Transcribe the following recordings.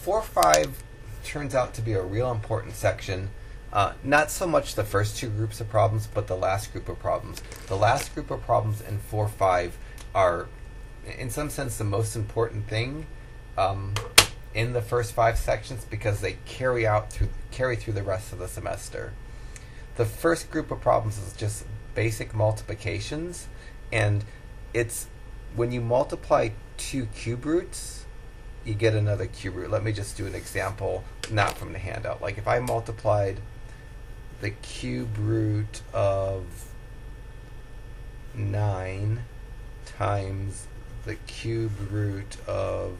4-5 turns out to be a real important section. Not so much the first two groups of problems, but the last group of problems. The last group of problems in 4-5 are, in some sense, the most important thing in the first 5 sections because they carry through the rest of the semester. The first group of problems is just basic multiplications, and it's when you multiply 2 cube roots, you get another cube root. Let me just do an example, not from the handout. Like if I multiplied the cube root of 9 times the cube root of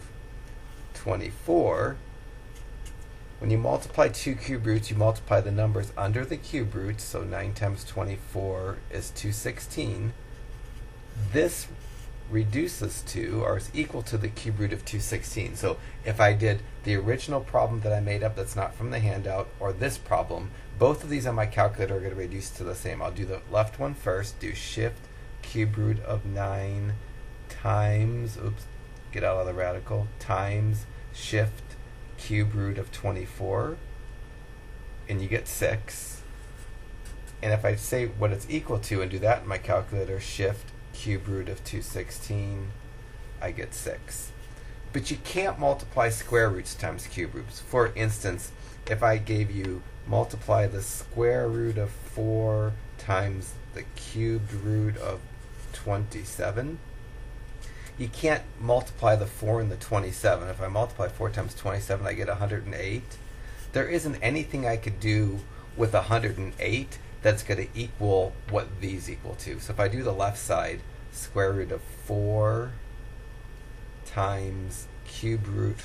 24, when you multiply 2 cube roots, you multiply the numbers under the cube roots, so 9 times 24 is 216. This reduces to, or is equal to, the cube root of 216. So if I did the original problem that I made up that's not from the handout, or this problem, both of these on my calculator are going to reduce to the same. I'll do the left one first, do shift cube root of 9 times, get out of the radical, times shift cube root of 24, and you get 6. And if I say what it's equal to and do that in my calculator, shift cube root of 216, I get 6. But you can't multiply square roots times cube roots. For instance, if I gave you multiply the square root of 4 times the cubed root of 27, you can't multiply the 4 and the 27. If I multiply 4 times 27, I get 108. There isn't anything I could do with 108 that's going to equal what these equal to. So if I do the left side, square root of 4 times cube root,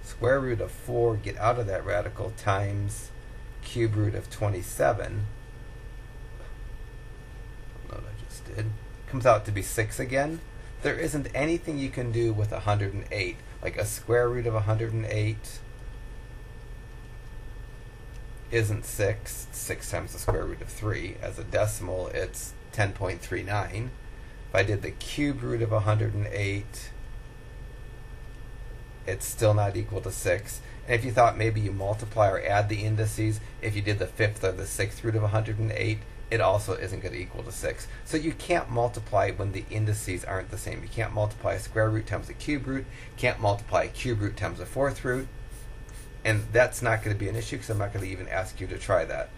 square root of 4, get out of that radical, times cube root of 27. What I just did. Comes out to be 6 again. There isn't anything you can do with 108. Like a square root of 108 isn't 6. It's 6 times the square root of 3. As a decimal, it's 10.39. If I did the cube root of 108, it's still not equal to 6. And if you thought maybe you multiply or add the indices, if you did the 5th or the 6th root of 108, it also isn't going to equal to 6. So you can't multiply when the indices aren't the same. You can't multiply a square root times a cube root. Can't multiply a cube root times a 4th root. And that's not going to be an issue because I'm not going to even ask you to try that.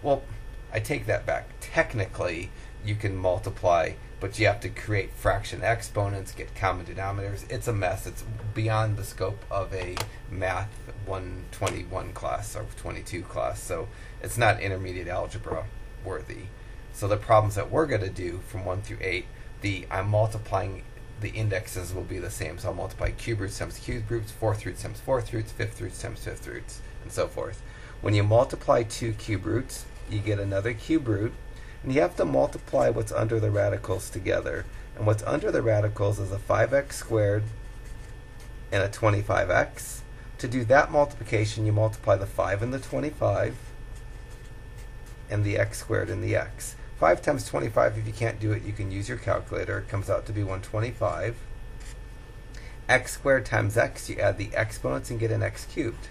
Well, I take that back. Technically, you can multiply, but you have to create fraction exponents, get common denominators. It's a mess. It's beyond the scope of a Math 121 class or 22 class. So it's not intermediate algebra worthy. So the problems that we're going to do from 1 through 8, I'm multiplying, the indexes will be the same. So I'll multiply cube roots times cube roots, 4th roots times 4th roots, 5th roots times 5th roots, and so forth. When you multiply 2 cube roots, you get another cube root, and you have to multiply what's under the radicals together. And what's under the radicals is a 5x squared and a 25x. To do that multiplication, you multiply the 5 and the 25, and the x squared and the x. 5 times 25, if you can't do it, you can use your calculator. It comes out to be 125. X squared times x, you add the exponents and get an x cubed.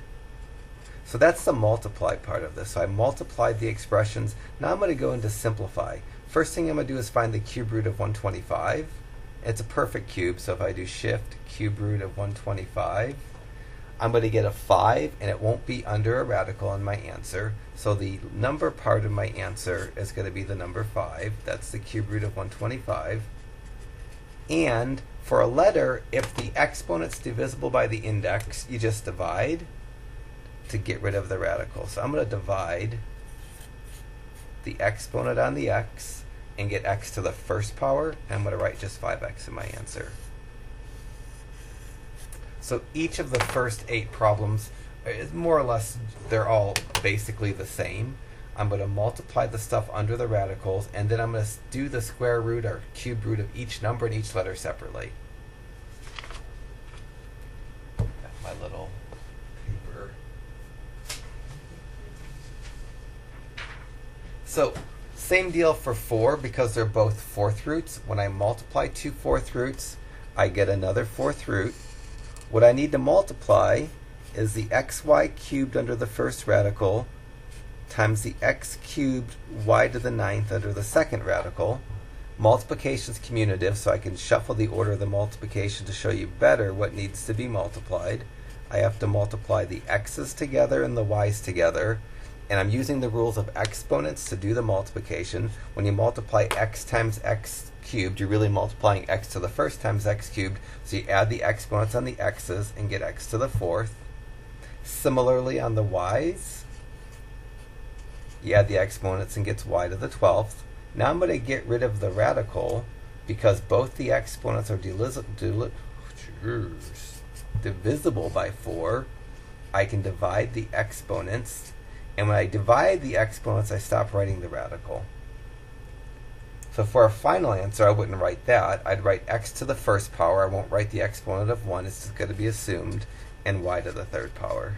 So that's the multiply part of this. So I multiplied the expressions. Now I'm going to go into simplify. First thing I'm going to do is find the cube root of 125. It's a perfect cube, so if I do shift cube root of 125, I'm going to get a 5, and it won't be under a radical in my answer. So the number part of my answer is going to be the number 5. That's the cube root of 125. And for a letter, if the exponent's divisible by the index, you just divide to get rid of the radical. So I'm going to divide the exponent on the x and get x to the first power. And I'm going to write just 5x in my answer. So each of the first 8 problems is more or less, they're all basically the same. I'm going to multiply the stuff under the radicals, and then I'm going to do the square root or cube root of each number and each letter separately. Got my little paper. So same deal for 4, because they're both 4th roots. When I multiply 2 4th roots, I get another 4th root. What I need to multiply is the xy cubed under the first radical times the x cubed y to the ninth under the second radical. Multiplication is commutative, so I can shuffle the order of the multiplication to show you better what needs to be multiplied. I have to multiply the x's together and the y's together, and I'm using the rules of exponents to do the multiplication. When you multiply x times x cubed, you're really multiplying x to the first times x cubed, so you add the exponents on the x's and get x to the fourth. Similarly on the y's, you add the exponents and gets y to the 12th. Now I'm going to get rid of the radical because both the exponents are divisible by 4. I can divide the exponents, and when I divide the exponents, I stop writing the radical. So for a final answer, I wouldn't write that. I'd write x to the first power. I won't write the exponent of 1. It's just going to be assumed, and y to the third power.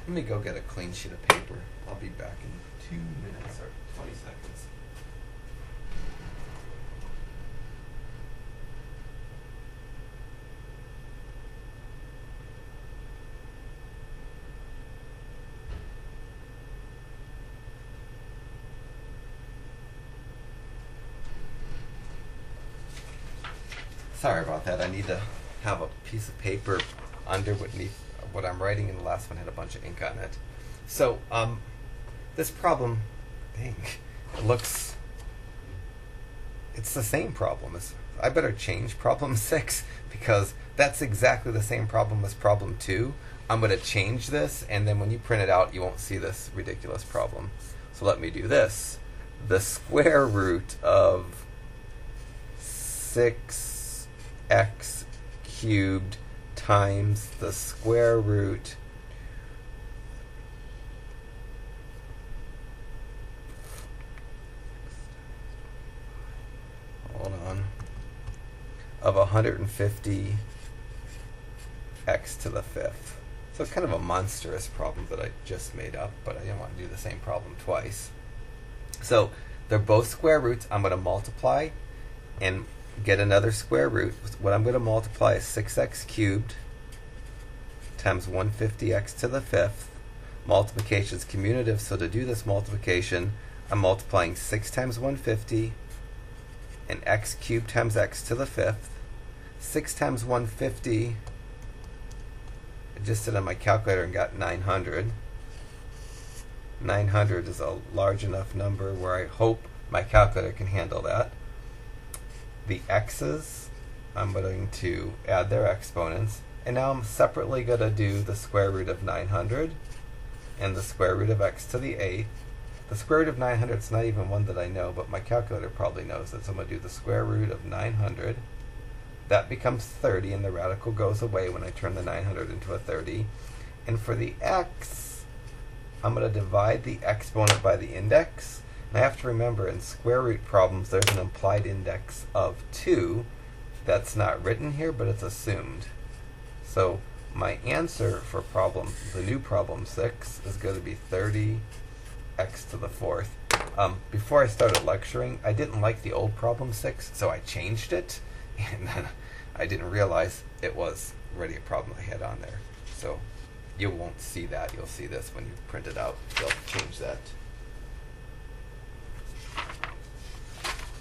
Let me go get a clean sheet of paper. I'll be back in 2 minutes or 20 seconds. Sorry about that. I need to have a piece of paper underneath what I'm writing, and the last one had a bunch of ink on it. So, this problem, dang, it's the same problem. I better change problem 6 because that's exactly the same problem as problem 2. I'm going to change this, and then when you print it out, you won't see this ridiculous problem. So let me do this. The square root of 6x cubed times the square root of 150 x to the fifth. So kind of a monstrous problem that I just made up, but I didn't want to do the same problem twice. So they're both square roots. I'm going to multiply and get another square root. What I'm going to multiply is 6x cubed times 150x to the fifth. Multiplication is commutative, so to do this multiplication, I'm multiplying 6 times 150 and x cubed times x to the fifth. 6 times 150, I just did it on my calculator and got 900. 900 is a large enough number where I hope my calculator can handle that. The x's, I'm going to add their exponents, and now I'm separately going to do the square root of 900 and the square root of x to the 8th. The square root of 900 is not even one that I know, but my calculator probably knows it, so I'm going to do the square root of 900. That becomes 30, and the radical goes away when I turn the 900 into a 30. And for the x, I'm going to divide the exponent by the index. And I have to remember, in square root problems, there's an implied index of 2. That's not written here, but it's assumed. So my answer for the new problem 6 is going to be 30 x to the fourth. Before I started lecturing, I didn't like the old problem 6, so I changed it, and then I didn't realize it was already a problem I had on there. So you won't see that. You'll see this when you print it out. They'll change that.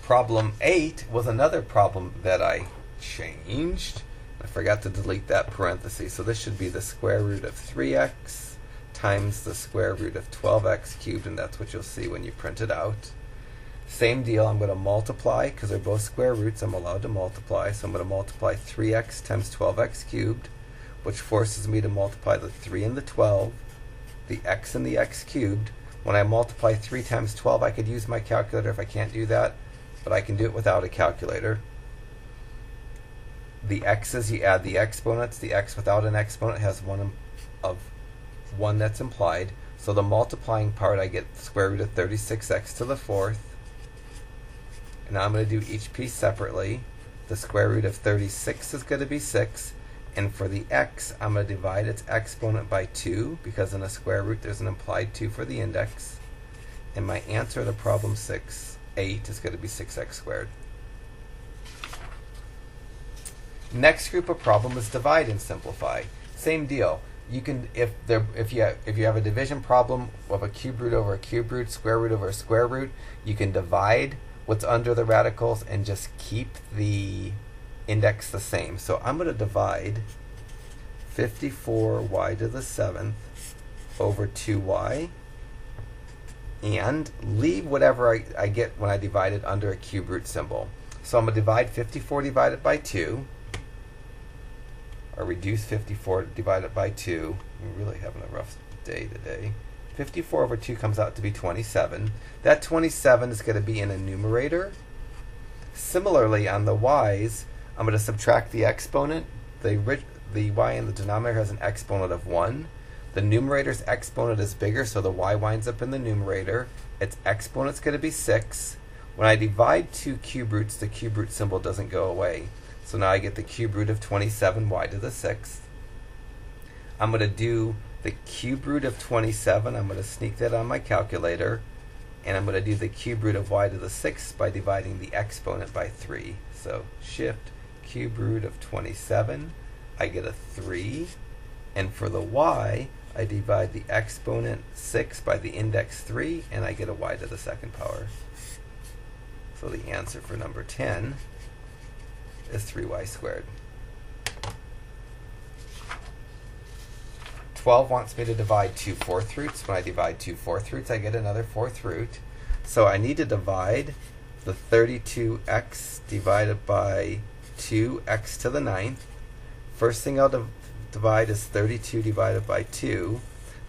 Problem 8 was another problem that I changed. I forgot to delete that parenthesis. So this should be the square root of 3x times the square root of 12x cubed, and that's what you'll see when you print it out. Same deal, I'm going to multiply, because they're both square roots, I'm allowed to multiply. So I'm going to multiply 3x times 12x cubed, which forces me to multiply the 3 and the 12, the x and the x cubed. When I multiply 3 times 12, I could use my calculator if I can't do that, but I can do it without a calculator. The x's, you add the exponents. The x without an exponent has one that's implied. So the multiplying part, I get the square root of 36x to the fourth And now I'm going to do each piece separately. The square root of 36 is going to be 6. And for the x, I'm going to divide its exponent by 2, because in a square root there's an implied 2 for the index. And my answer to problem 8 is going to be 6x squared. Next group of problem is divide and simplify. Same deal. You can, if you have a division problem of a cube root over a cube root, square root over a square root, you can divide what's under the radicals and just keep the index the same. So I'm going to divide 54y to the 7th over 2y and leave whatever I get when I divide it under a cube root symbol. So I'm going to divide 54 divided by 2, or reduce 54 divided by 2. We're really having a rough day today. 54 over 2 comes out to be 27. That 27 is going to be in a numerator. Similarly, on the y's, I'm going to subtract the exponent. The y in the denominator has an exponent of 1. The numerator's exponent is bigger, so the y winds up in the numerator. Its exponent's going to be 6. When I divide two cube roots, the cube root symbol doesn't go away. So now I get the cube root of 27y to the 6th. I'm going to do the cube root of 27. I'm going to sneak that on my calculator. And I'm going to do the cube root of y to the 6th by dividing the exponent by 3. So shift cube root of 27. I get a 3. And for the y, I divide the exponent 6 by the index 3, and I get a y to the 2nd power. So the answer for number 10 is 3y squared. 12 wants me to divide 2 fourth roots. When I divide 2 fourth roots, I get another fourth root. So I need to divide the 32x divided by 2x to the 9th. First thing I'll divide is 32 divided by 2.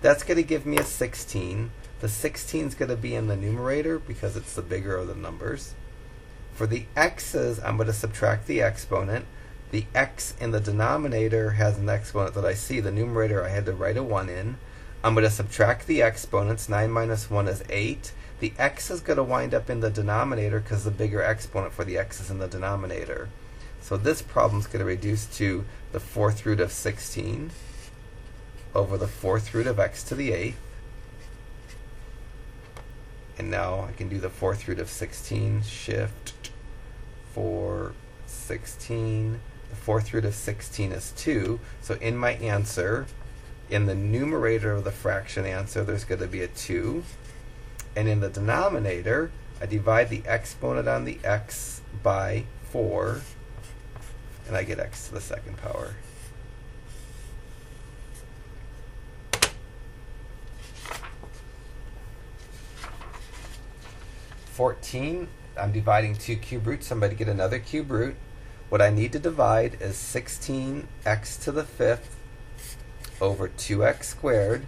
That's going to give me a 16. The 16 is going to be in the numerator because it's the bigger of the numbers. For the x's, I'm going to subtract the exponent. The x in the denominator has an exponent that I see. The numerator, I had to write a 1 in. I'm going to subtract the exponents. 9 minus 1 is 8. The x is going to wind up in the denominator because the bigger exponent for the x is in the denominator. So this problem is going to reduce to the fourth root of 16 over the fourth root of x to the 8th. And now I can do the fourth root of 16, shift 4, 16. The fourth root of 16 is 2. So in my answer, in the numerator of the fraction answer, there's going to be a 2. And in the denominator, I divide the exponent on the x by 4, and I get x to the 2nd power. I'm dividing 2 cube roots, so I'm going to get another cube root. What I need to divide is 16x to the 5th over 2x squared.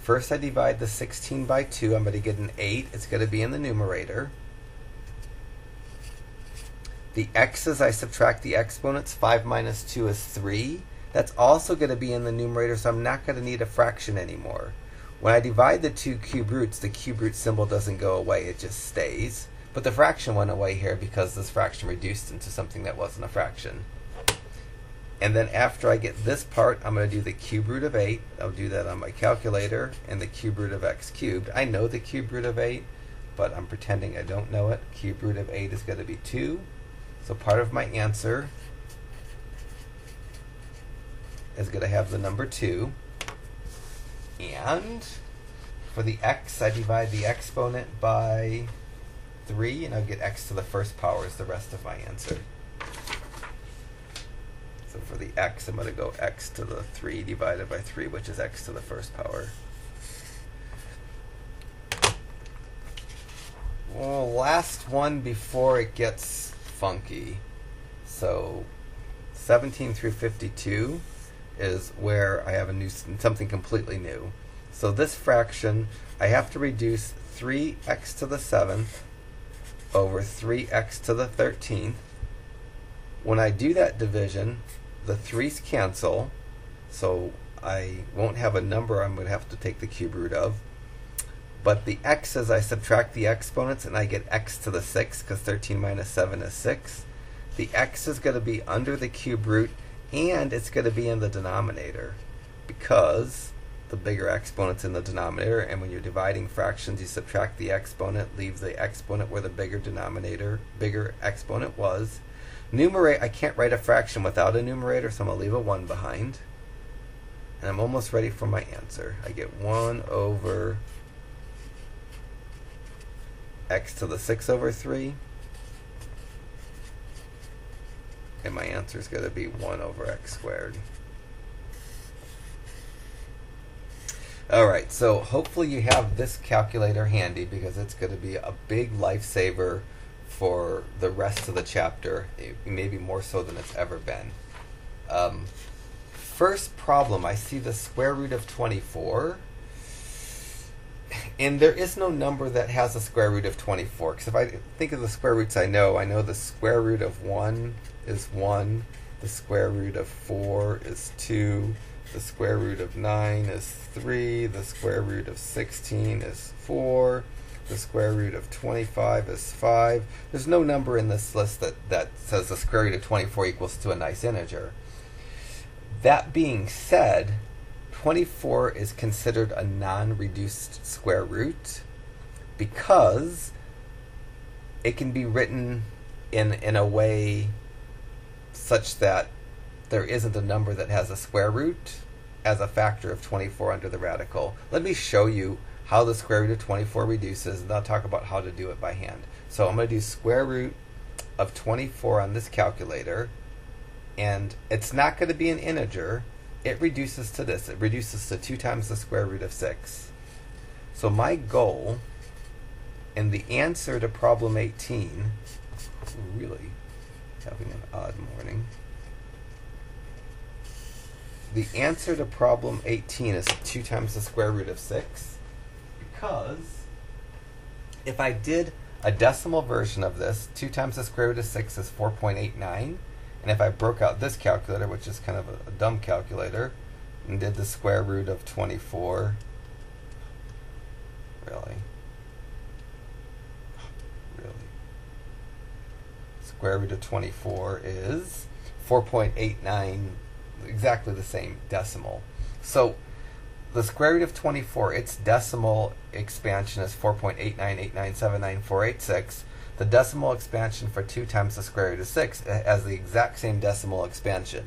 First I divide the 16 by 2. I'm going to get an 8. It's going to be in the numerator. The x's, I subtract the exponents. 5 minus 2 is 3. That's also going to be in the numerator, so I'm not going to need a fraction anymore. When I divide the two cube roots, the cube root symbol doesn't go away, it just stays. But the fraction went away here because this fraction reduced into something that wasn't a fraction. And then after I get this part, I'm going to do the cube root of 8. I'll do that on my calculator, and the cube root of x cubed. I know the cube root of 8, but I'm pretending I don't know it. Cube root of 8 is going to be 2. So part of my answer is going to have the number 2. And for the x, I divide the exponent by 3, and I'll get x to the 1st power as the rest of my answer. So for the x, I'm going to go x to the 3 divided by 3, which is x to the 1st power. Well, last one before it gets funky. So 17 through 52 is where I have something completely new. So this fraction, I have to reduce 3x to the 7th over 3x to the 13th. When I do that division, the 3's cancel, so I won't have a number I'm going to have to take the cube root of. but the x's, I subtract the exponents and I get x to the 6, because 13 minus 7 is 6. The x is going to be under the cube root, and it's going to be in the denominator, because the bigger exponent's in the denominator, and when you're dividing fractions, you subtract the exponent, leave the exponent where the bigger exponent was. Numerator, I can't write a fraction without a numerator, so I'm going to leave a 1 behind. And I'm almost ready for my answer. I get 1 over x to the 6 over 3. And my answer is going to be 1 over x squared. Alright, so hopefully you have this calculator handy, because it's going to be a big lifesaver for the rest of the chapter, maybe more so than it's ever been. First problem, I see the square root of 24. And there is no number that has a square root of 24, because if I think of the square roots I know the square root of 1 is 1, the square root of 4 is 2, the square root of 9 is 3, the square root of 16 is 4, the square root of 25 is 5. There's no number in this list that says the square root of 24 equals to a nice integer. That being said, 24 is considered a non-reduced square root because it can be written in a way such that there isn't a number that has a square root as a factor of 24 under the radical. Let me show you how the square root of 24 reduces, and I'll talk about how to do it by hand. So I'm going to do square root of 24 on this calculator, and it's not going to be an integer. It reduces to this. It reduces to 2 times the square root of 6. So my goal in the answer to problem 18, really having an odd morning. The answer to problem 18 is 2 times the square root of 6, because if I did a decimal version of this, 2 times the square root of 6 is 4.89. And if I broke out this calculator, which is kind of a dumb calculator, and did the square root of 24, really? Square root of 24 is 4.89, exactly the same decimal. So the square root of 24, its decimal expansion is 4.898979486. The decimal expansion for 2 times the square root of 6 has the exact same decimal expansion.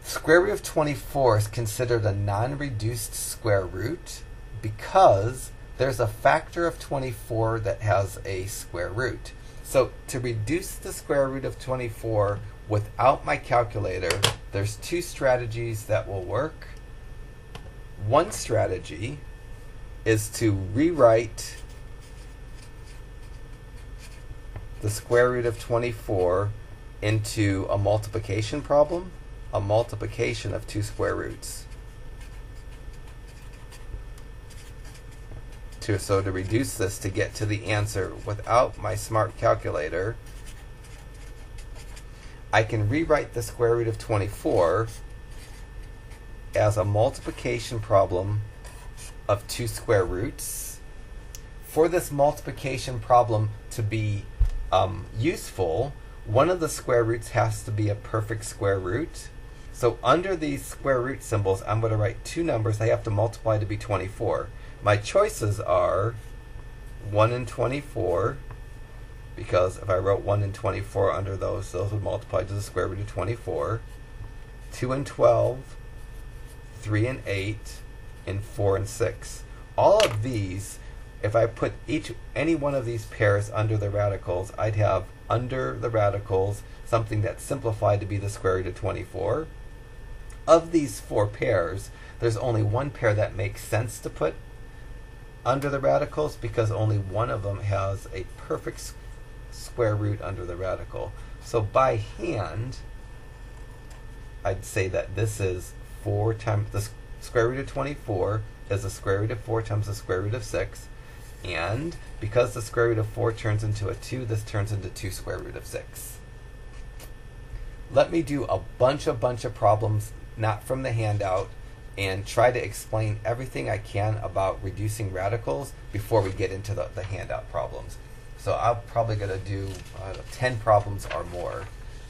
Square root of 24 is considered a non-reduced square root because there's a factor of 24 that has a square root. So to reduce the square root of 24 without my calculator, there's 2 strategies that will work. One strategy is to rewrite the square root of 24 into a multiplication problem, a multiplication of 2 square roots. So to reduce this to get to the answer without my smart calculator, I can rewrite the square root of 24 as a multiplication problem of 2 square roots. For this multiplication problem to be useful, one of the square roots has to be a perfect square root. So under these square root symbols, I'm going to write 2 numbers I have to multiply to be 24. My choices are 1 and 24, because if I wrote 1 and 24 under those would multiply to the square root of 24. 2 and 12, 3 and 8, and 4 and 6. All of these, if I put any one of these pairs under the radicals, I'd have under the radicals something that's simplified to be the square root of 24. Of these 4 pairs, there's only one pair that makes sense to put under the radicals, because only one of them has a perfect square root under the radical. So by hand, I'd say that this is 4 times the square root of 24 is the square root of 4 times the square root of 6, and because the square root of 4 turns into a 2, this turns into 2 square root of 6. Let me do a bunch of problems, not from the handout, and try to explain everything I can about reducing radicals before we get into the handout problems. So I'm probably going to do 10 problems or more,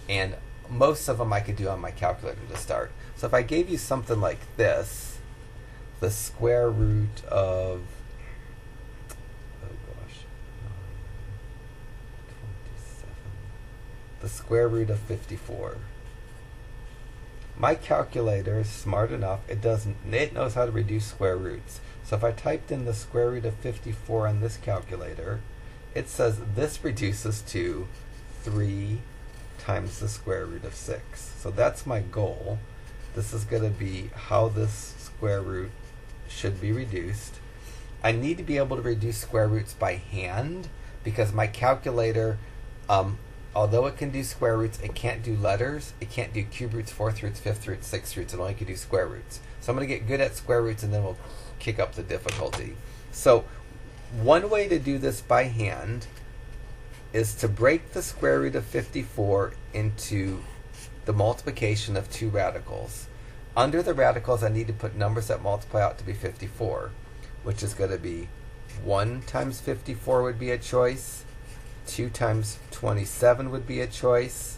and most of them I could do on my calculator to start. So if I gave you something like this, the square root of, the square root of 54. My calculator is smart enough, it knows how to reduce square roots. So if I typed in the square root of 54 on this calculator, it says this reduces to 3 times the square root of 6. So that's my goal. This is going to be how this square root should be reduced. I need to be able to reduce square roots by hand because my calculator, although it can do square roots, it can't do letters. It can't do cube roots, fourth roots, fifth roots, sixth roots. It only can do square roots. So I'm going to get good at square roots, and then we'll kick up the difficulty. So one way to do this by hand is to break the square root of 54 into the multiplication of two radicals. Under the radicals, I need to put numbers that multiply out to be 54, which is going to be 1 times 54 would be a choice, 2 times 27 would be a choice,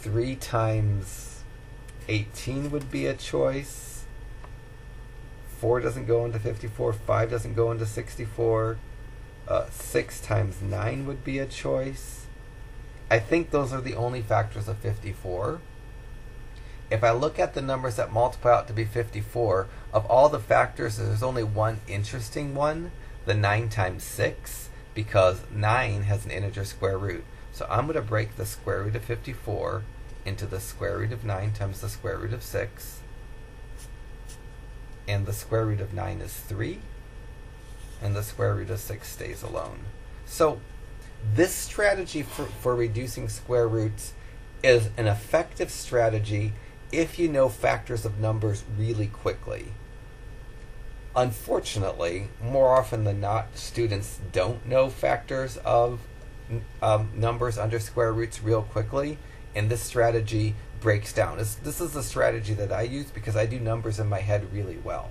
3 times 18 would be a choice, 4 doesn't go into 54, 5 doesn't go into 64, 6 times 9 would be a choice. I think those are the only factors of 54. If I look at the numbers that multiply out to be 54, of all the factors, there's only one interesting one, the 9 times 6, because 9 has an integer square root. So I'm going to break the square root of 54 into the square root of 9 times the square root of 6. And the square root of 9 is 3. And the square root of 6 stays alone. So this strategy for reducing square roots is an effective strategy if you know factors of numbers really quickly. Unfortunately, more often than not, students don't know factors of numbers under square roots real quickly, and this strategy breaks down. This is the strategy that I use because I do numbers in my head really well.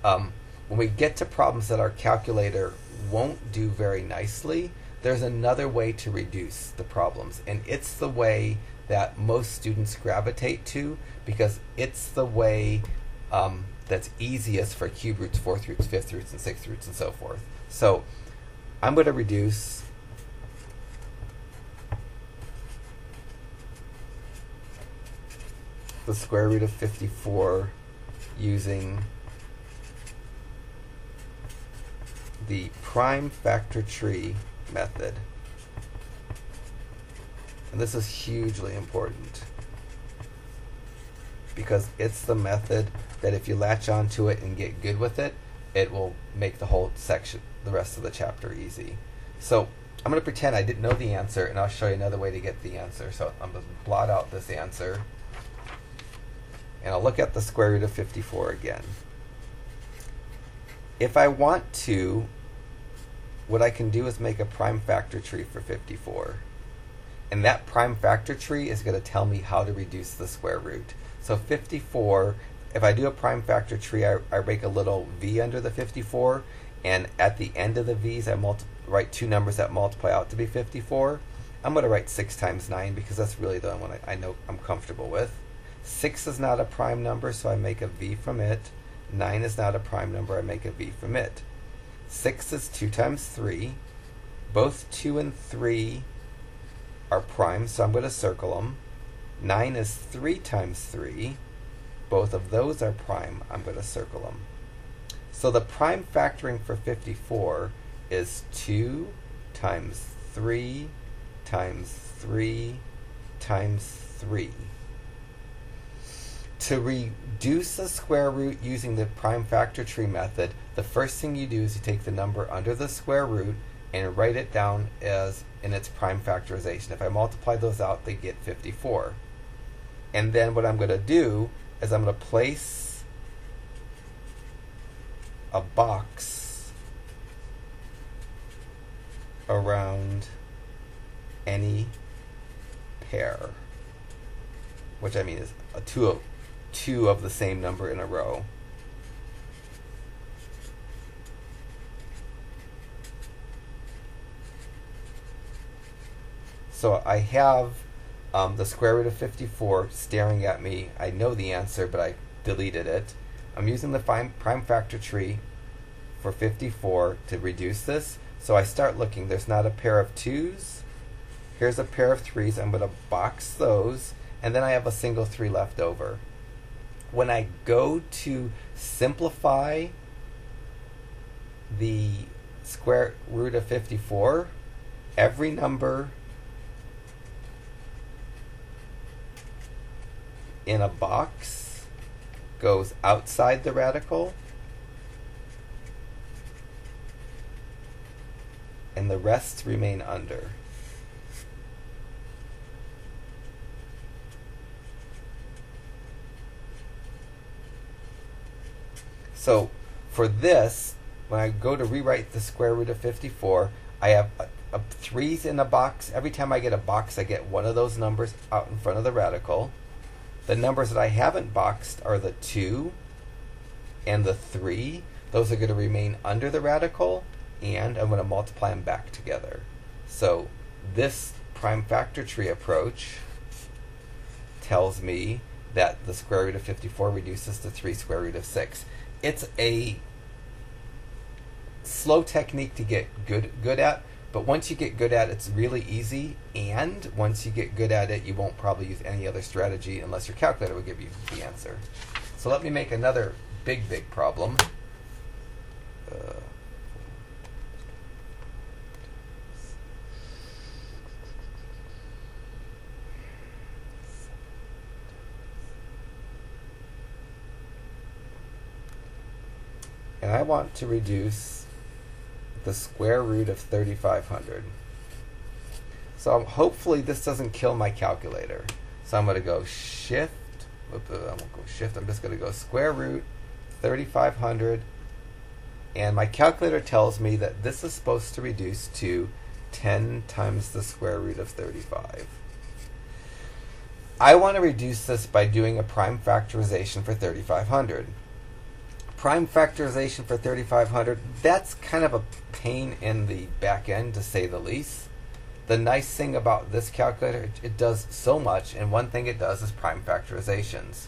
When we get to problems that our calculator won't do very nicely, there's another way to reduce the problems, and it's the way that most students gravitate to because it's the way that's easiest for cube roots, fourth roots, fifth roots, and sixth roots, and so forth. So I'm going to reduce the square root of 54 using the prime factor tree method. And this is hugely important because it's the method that if you latch onto it and get good with it, it will make the whole section, the rest of the chapter, easy. So I'm going to pretend I didn't know the answer, and I'll show you another way to get the answer. So I'm going to blot out this answer, and I'll look at the square root of 54 again. If I want to, what I can do is make a prime factor tree for 54. And that prime factor tree is going to tell me how to reduce the square root. So 54, if I do a prime factor tree, I make a little v under the 54, and at the end of the v's, I write two numbers that multiply out to be 54. I'm going to write 6 times 9 because that's really the one I know I'm comfortable with. 6 is not a prime number, so I make a v from it. 9 is not a prime number, I make a v from it. 6 is 2 times 3. Both 2 and 3 are prime, so I'm going to circle them. 9 is 3 times 3. Both of those are prime. I'm going to circle them. So the prime factoring for 54 is 2 times 3 times 3 times 3. To reduce the square root using the prime factor tree method, the first thing you do is you take the number under the square root and write it down as in its prime factorization. If I multiply those out, they get 54. And then what I'm going to do is I'm going to place a box around any pair, which I mean is two of the same number in a row. So I have the square root of 54 staring at me. I know the answer, but I deleted it. I'm using the prime factor tree for 54 to reduce this. So I start looking. There's not a pair of 2's. Here's a pair of 3's. I'm going to box those. And then I have a single 3 left over. When I go to simplify the square root of 54, every number in a box goes outside the radical, and the rest remain under. So for this, when I go to rewrite the square root of 54, I have a 3's in a box. Every time I get a box, I get one of those numbers out in front of the radical. The numbers that I haven't boxed are the 2 and the 3. Those are going to remain under the radical, and I'm going to multiply them back together. So this prime factor tree approach tells me that the square root of 54 reduces to 3 square root of 6. It's a slow technique to get good at, but once you get good at it, it's really easy, and once you get good at it, you won't probably use any other strategy unless your calculator will give you the answer. So let me make another big problem. And I want to reduce the square root of 3,500. So hopefully this doesn't kill my calculator. So I'm going to go shift, I'm just going to go square root 3,500, and my calculator tells me that this is supposed to reduce to 10 times the square root of 35. I want to reduce this by doing a prime factorization for 3,500. Prime factorization for 3,500, that's kind of a pain in the back end, to say the least. The nice thing about this calculator, it does so much, and one thing it does is prime factorizations.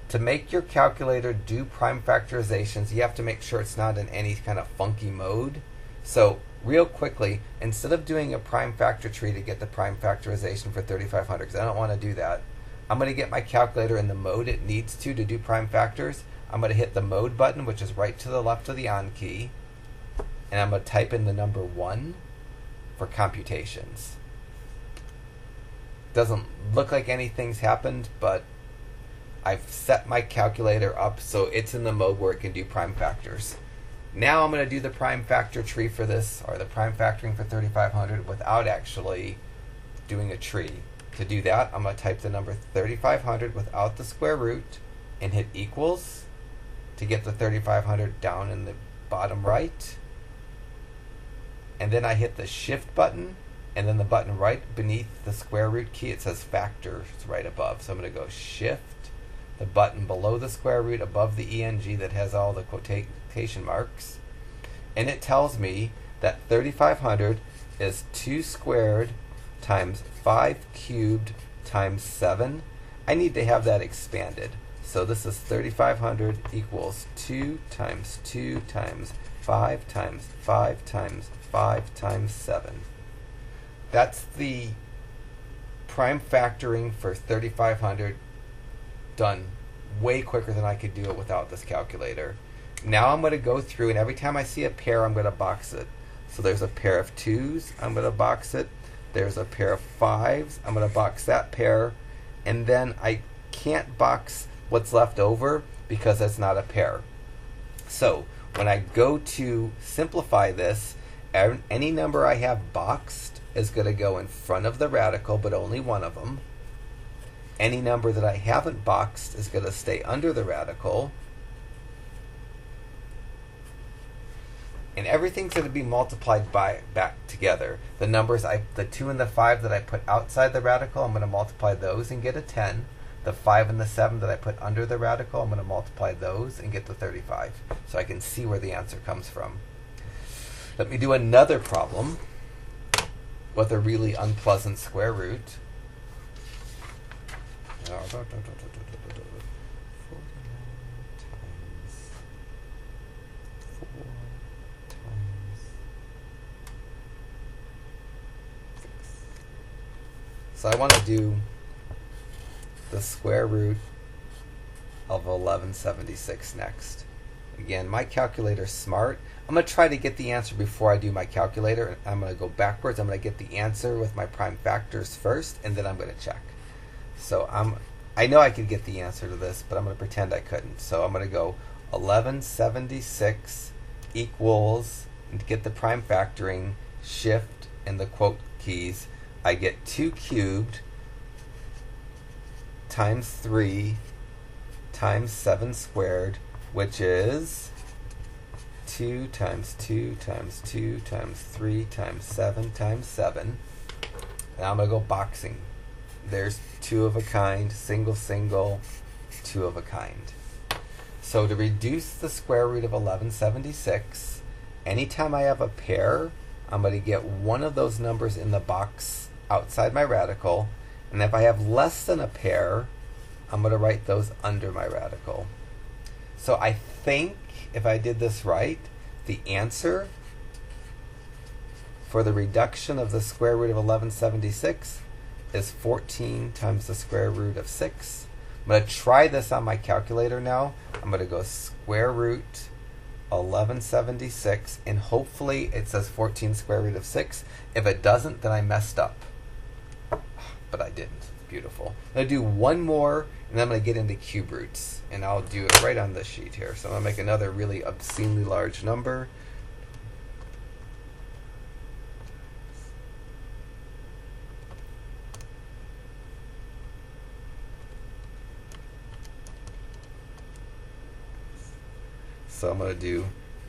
To make your calculator do prime factorizations, you have to make sure it's not in any kind of funky mode. So real quickly, instead of doing a prime factor tree to get the prime factorization for 3,500, because I don't want to do that, I'm going to get my calculator in the mode it needs to do prime factors. I'm going to hit the mode button, which is right to the left of the on key, and I'm going to type in the number 1 for computations. Doesn't look like anything's happened, but I've set my calculator up so it's in the mode where it can do prime factors. Now I'm going to do the prime factor tree for this, or the prime factoring for 3,500, without actually doing a tree. To do that, I'm going to type the number 3,500 without the square root and hit equals to get the 3,500 down in the bottom right. And then I hit the shift button, and then the button right beneath the square root key, it says factors right above. So I'm going to go shift, the button below the square root above the ENG that has all the quotation marks, and it tells me that 3,500 is 2 squared times 5 cubed times 7. I need to have that expanded. So this is 3,500 equals 2 times 2 times 5 times 5 times 5 times 7. That's the prime factoring for 3,500 done way quicker than I could do it without this calculator. Now I'm going to go through, and every time I see a pair, I'm going to box it. So there's a pair of 2's, I'm going to box it. There's a pair of 5's, I'm going to box that pair. And then I can't box what's left over because that's not a pair. So when I go to simplify this, any number I have boxed is going to go in front of the radical, but only one of them. Any number that I haven't boxed is going to stay under the radical. And everything's going to be multiplied back together. The numbers, the 2 and the 5 that I put outside the radical, I'm going to multiply those and get a 10. the 5 and the 7 that I put under the radical, I'm going to multiply those and get the 35. So I can see where the answer comes from. Let me do another problem with a really unpleasant square root. 49 times 4 times 6. So I want to do the square root of 1176 next. Again, my calculator's smart. I'm going to try to get the answer before I do my calculator. I'm going to go backwards. I'm going to get the answer with my prime factors first, and then I'm going to check. So I know I could get the answer to this, but I'm going to pretend I couldn't. So I'm going to go 1176 equals, and to get the prime factoring, shift and the quote keys, I get 2 cubed times 3 times 7 squared, which is 2 times 2 times 2 times 3 times 7 times 7. And I'm going to go boxing. There's 2 of a kind, single, single, 2 of a kind. So to reduce the square root of 1176, anytime I have a pair, I'm going to get one of those numbers in the box outside my radical. And if I have less than a pair, I'm going to write those under my radical. So I think if I did this right, the answer for the reduction of the square root of 1176 is 14 times the square root of 6. I'm going to try this on my calculator now. I'm going to go square root 1176, and hopefully it says 14 square root of 6. If it doesn't, then I messed up. But I didn't. Beautiful. I'm going to do one more, and then I'm going to get into cube roots. And I'll do it right on this sheet here. So I'm going to make another really obscenely large number. So I'm going to do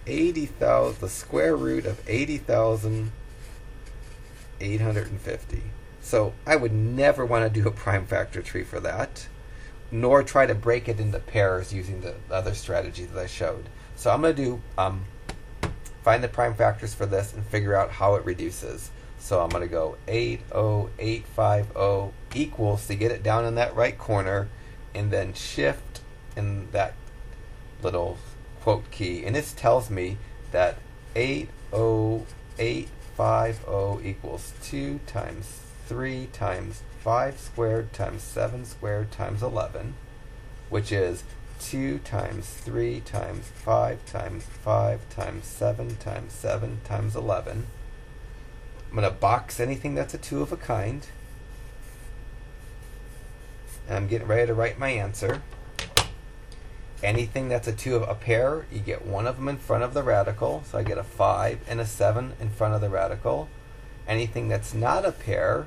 80,000, the square root of 80,850. So I would never want to do a prime factor tree for that, nor try to break it into pairs using the other strategy that I showed. So I'm going to do find the prime factors for this and figure out how it reduces. So I'm going to go 80850 equals, to get it down in that right corner, and then shift in that little quote key, and this tells me that 80850 equals 2 times 3 times 5 squared times 7 squared times 11, which is 2 times 3 times 5 times 5 times 7 times 7 times 11. I'm going to box anything that's a 2 of a kind, and I'm getting ready to write my answer. Anything that's a 2 of a pair, you get one of them in front of the radical. So I get a 5 and a 7 in front of the radical. Anything that's not a pair,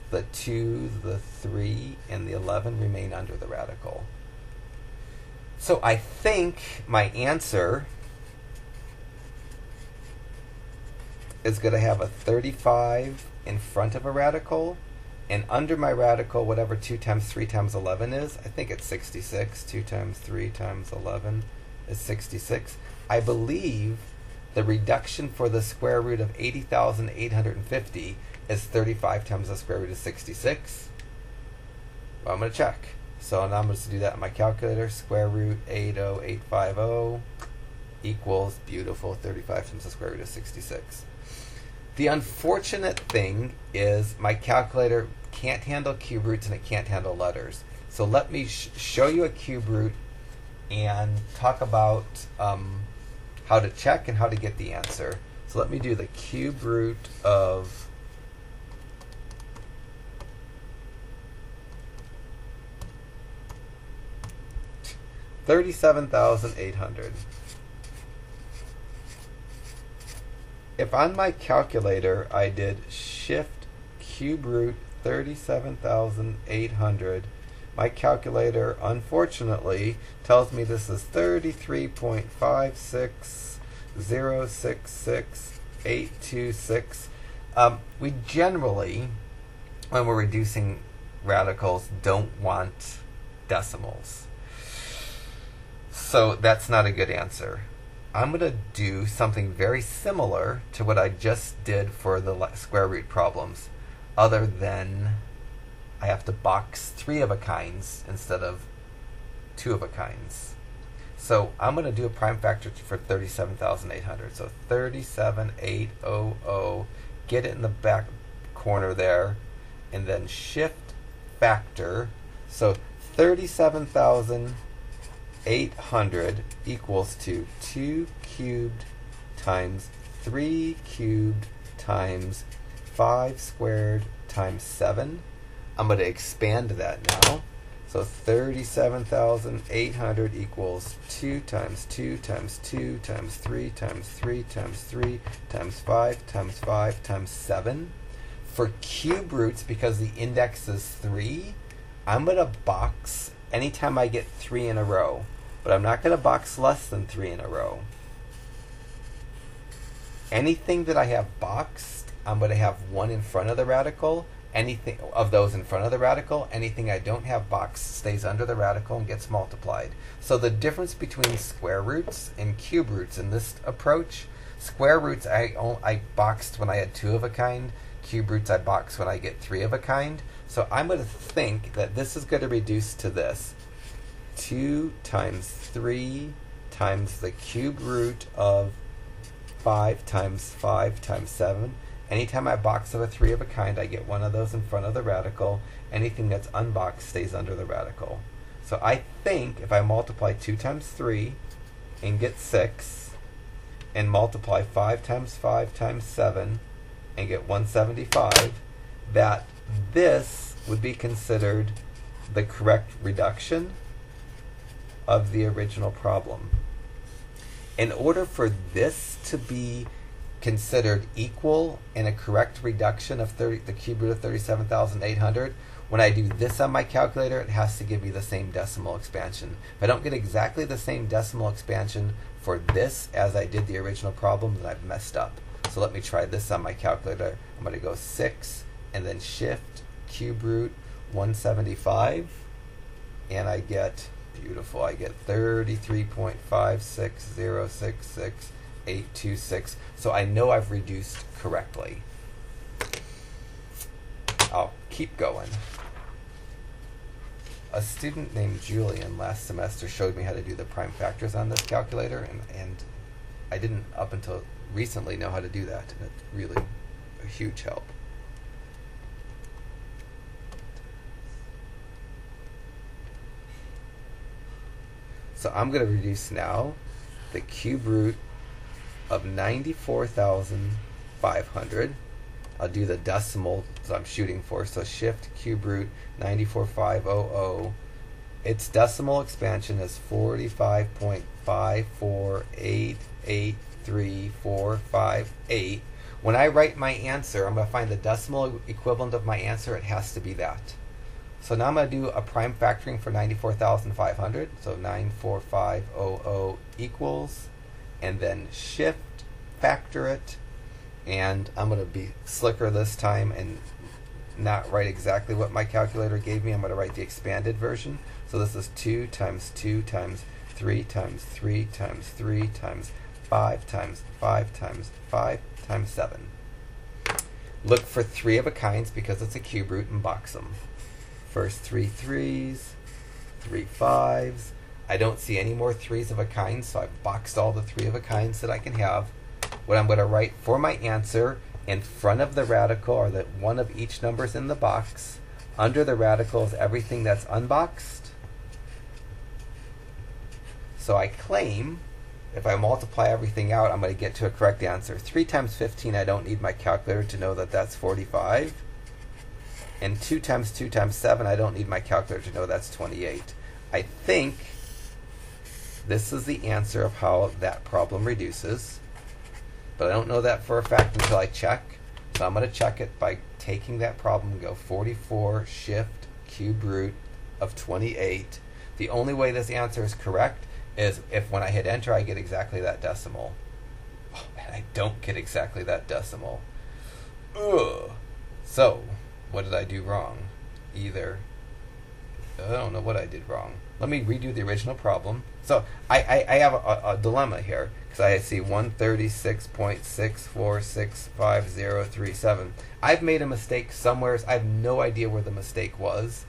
the 2, the 3, and the 11 remain under the radical. So I think my answer is going to have a 35 in front of a radical. And under my radical, whatever 2 times 3 times 11 is, I think it's 66. 2 times 3 times 11 is 66. I believe the reduction for the square root of 80,850 is 35 times the square root of 66. Well, I'm going to check. So now I'm going to do that on my calculator. Square root 80850 equals, beautiful, 35 times the square root of 66. The unfortunate thing is my calculator can't handle cube roots and it can't handle letters. So let me show you a cube root and talk about how to check and how to get the answer. So let me do the cube root of 37,800. If on my calculator I did shift cube root 37,800, my calculator unfortunately tells me this is 33.56066,826. We generally, when we're reducing radicals, don't want decimals. So that's not a good answer. I'm going to do something very similar to what I just did for the square root problems, other than I have to box 3 of a kinds instead of 2 of a kinds. So I'm going to do a prime factor for 37,800. So 37,800, get it in the back corner there, and then shift factor. So 37,800 equals to 2 cubed times 3 cubed times 5 squared times 7. I'm going to expand that now. So 37,800 equals 2 times 2 times 2 times 3 times 3 times 3 times 5 times 5 times 7. For cube roots, because the index is 3, I'm going to box anytime I get 3 in a row. But I'm not going to box less than 3 in a row. Anything that I have boxed, I'm going to have 1 in front of the radical. Anything of those in front of the radical, anything I don't have boxed stays under the radical and gets multiplied. So the difference between square roots and cube roots in this approach, square roots I boxed when I had 2 of a kind, cube roots I boxed when I get 3 of a kind. So I'm going to think that this is going to reduce to this. 2 times 3 times the cube root of 5 times 5 times 7. Anytime I box of a 3 of a kind, I get 1 of those in front of the radical. Anything that's unboxed stays under the radical. So I think if I multiply 2 times 3 and get 6, and multiply 5 times 5 times 7 and get 175, that this would be considered the correct reduction of the original problem. In order for this to be considered equal and a correct reduction of the cube root of 37,800, when I do this on my calculator, it has to give me the same decimal expansion. If I don't get exactly the same decimal expansion for this as I did the original problem, then I've messed up. So let me try this on my calculator. I'm going to go 6 and then shift cube root 175, and I get, beautiful, I get 33.56066.826. So I know I've reduced correctly. I'll keep going. A student named Julian last semester showed me how to do the prime factors on this calculator, and I didn't up until recently know how to do that, and it's really a huge help. So I'm going to reduce now the cube root of 94,500. I'll do the decimal that I'm shooting for. So shift cube root 94,500. Its decimal expansion is 45.54883,458. When I write my answer, I'm going to find the decimal equivalent of my answer. It has to be that. So now I'm going to do a prime factoring for 94,500. So 94500 equals, and then shift factor it. And I'm going to be slicker this time and not write exactly what my calculator gave me. I'm going to write the expanded version. So this is 2 times 2 times 3 times 3 times 3 times 5 times 5 times 5 times 7. Look for 3 of a kinds because it's a cube root and box them. First 3 3s, 3 5s. I don't see any more 3s of a kind, so I've boxed all the 3 of a kinds that I can have. What I'm going to write for my answer in front of the radical are the one of each numbers in the box. Under the radical is everything that's unboxed. So I claim if I multiply everything out, I'm going to get to a correct answer. 3 times 15, I don't need my calculator to know that that's 45. And 2 times 2 times 7, I don't need my calculator to know that's 28. I think this is the answer of how that problem reduces. But I don't know that for a fact until I check. So I'm going to check it by taking that problem and go 44 shift cube root of 28. The only way this answer is correct is if when I hit enter I get exactly that decimal. Oh, and I don't get exactly that decimal. Ugh. So what did I do wrong? Either I don't know what I did wrong. Let me redo the original problem. So I have a dilemma here because I see 136.6465037. I've made a mistake somewhere. I have no idea where the mistake was.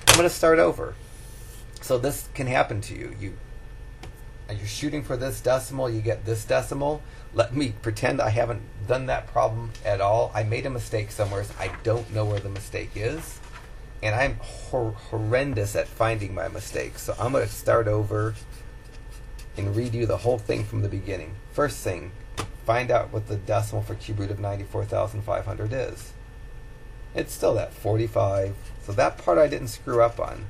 I'm going to start over. So this can happen to you. You're shooting for this decimal, you get this decimal. Let me pretend I haven't done that problem at all. I made a mistake somewhere. I don't know where the mistake is. And I'm horrendous at finding my mistakes. So I'm going to start over and redo the whole thing from the beginning. First thing, find out what the decimal for cube root of 94,500 is. It's still that 45. So that part I didn't screw up on.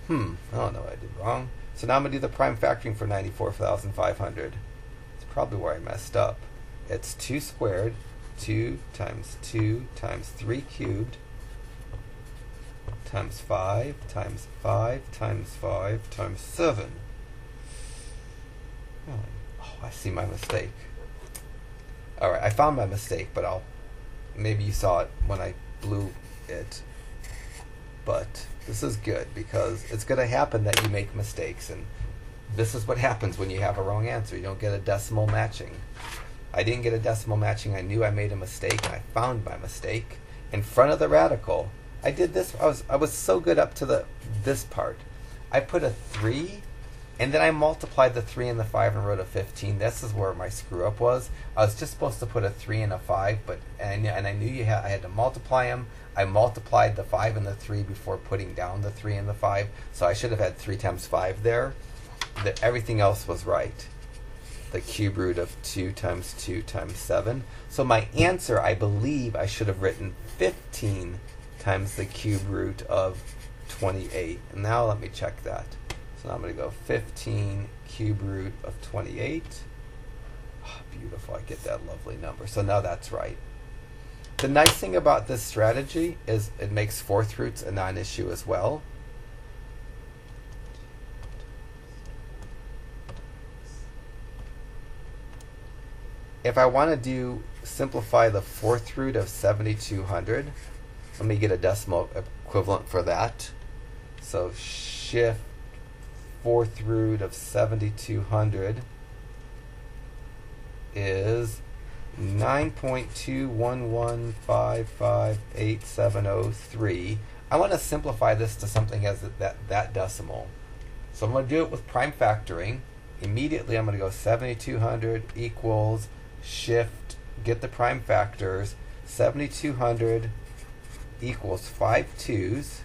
I don't know what I did wrong. So now I'm going to do the prime factoring for 94,500. It's probably where I messed up. It's 2 squared, 2 times 2 times 3 cubed, times 5 times 5 times 5 times 7. Oh, I see my mistake. Alright, I found my mistake, but maybe you saw it when I blew it. But this is good because it's going to happen that you make mistakes, and this is what happens when you have a wrong answer. You don't get a decimal matching. I didn't get a decimal matching. I knew I made a mistake, and I found my mistake in front of the radical. I did this. I was so good up to this part. I put a 3, and then I multiplied the 3 and the 5 and wrote a 15. This is where my screw up was. I was just supposed to put a 3 and a 5, and I knew I had to multiply them. I multiplied the 5 and the 3 before putting down the 3 and the 5, so I should have had 3 times 5 there. Everything else was right. The cube root of 2 times 2 times 7. So my answer, I believe I should have written 15 times the cube root of 28. And now let me check that. So now I'm going to go 15 cube root of 28. Oh, beautiful. I get that lovely number. So now that's right. The nice thing about this strategy is it makes fourth roots a non-issue as well. If I want to simplify the fourth root of 7,200, let me get a decimal equivalent for that. So shift fourth root of 7,200 is 9.211558703. I want to simplify this to something as that decimal. So I'm going to do it with prime factoring. Immediately I'm going to go 7,200 equals shift, get the prime factors. 7,200 equals 5 2s,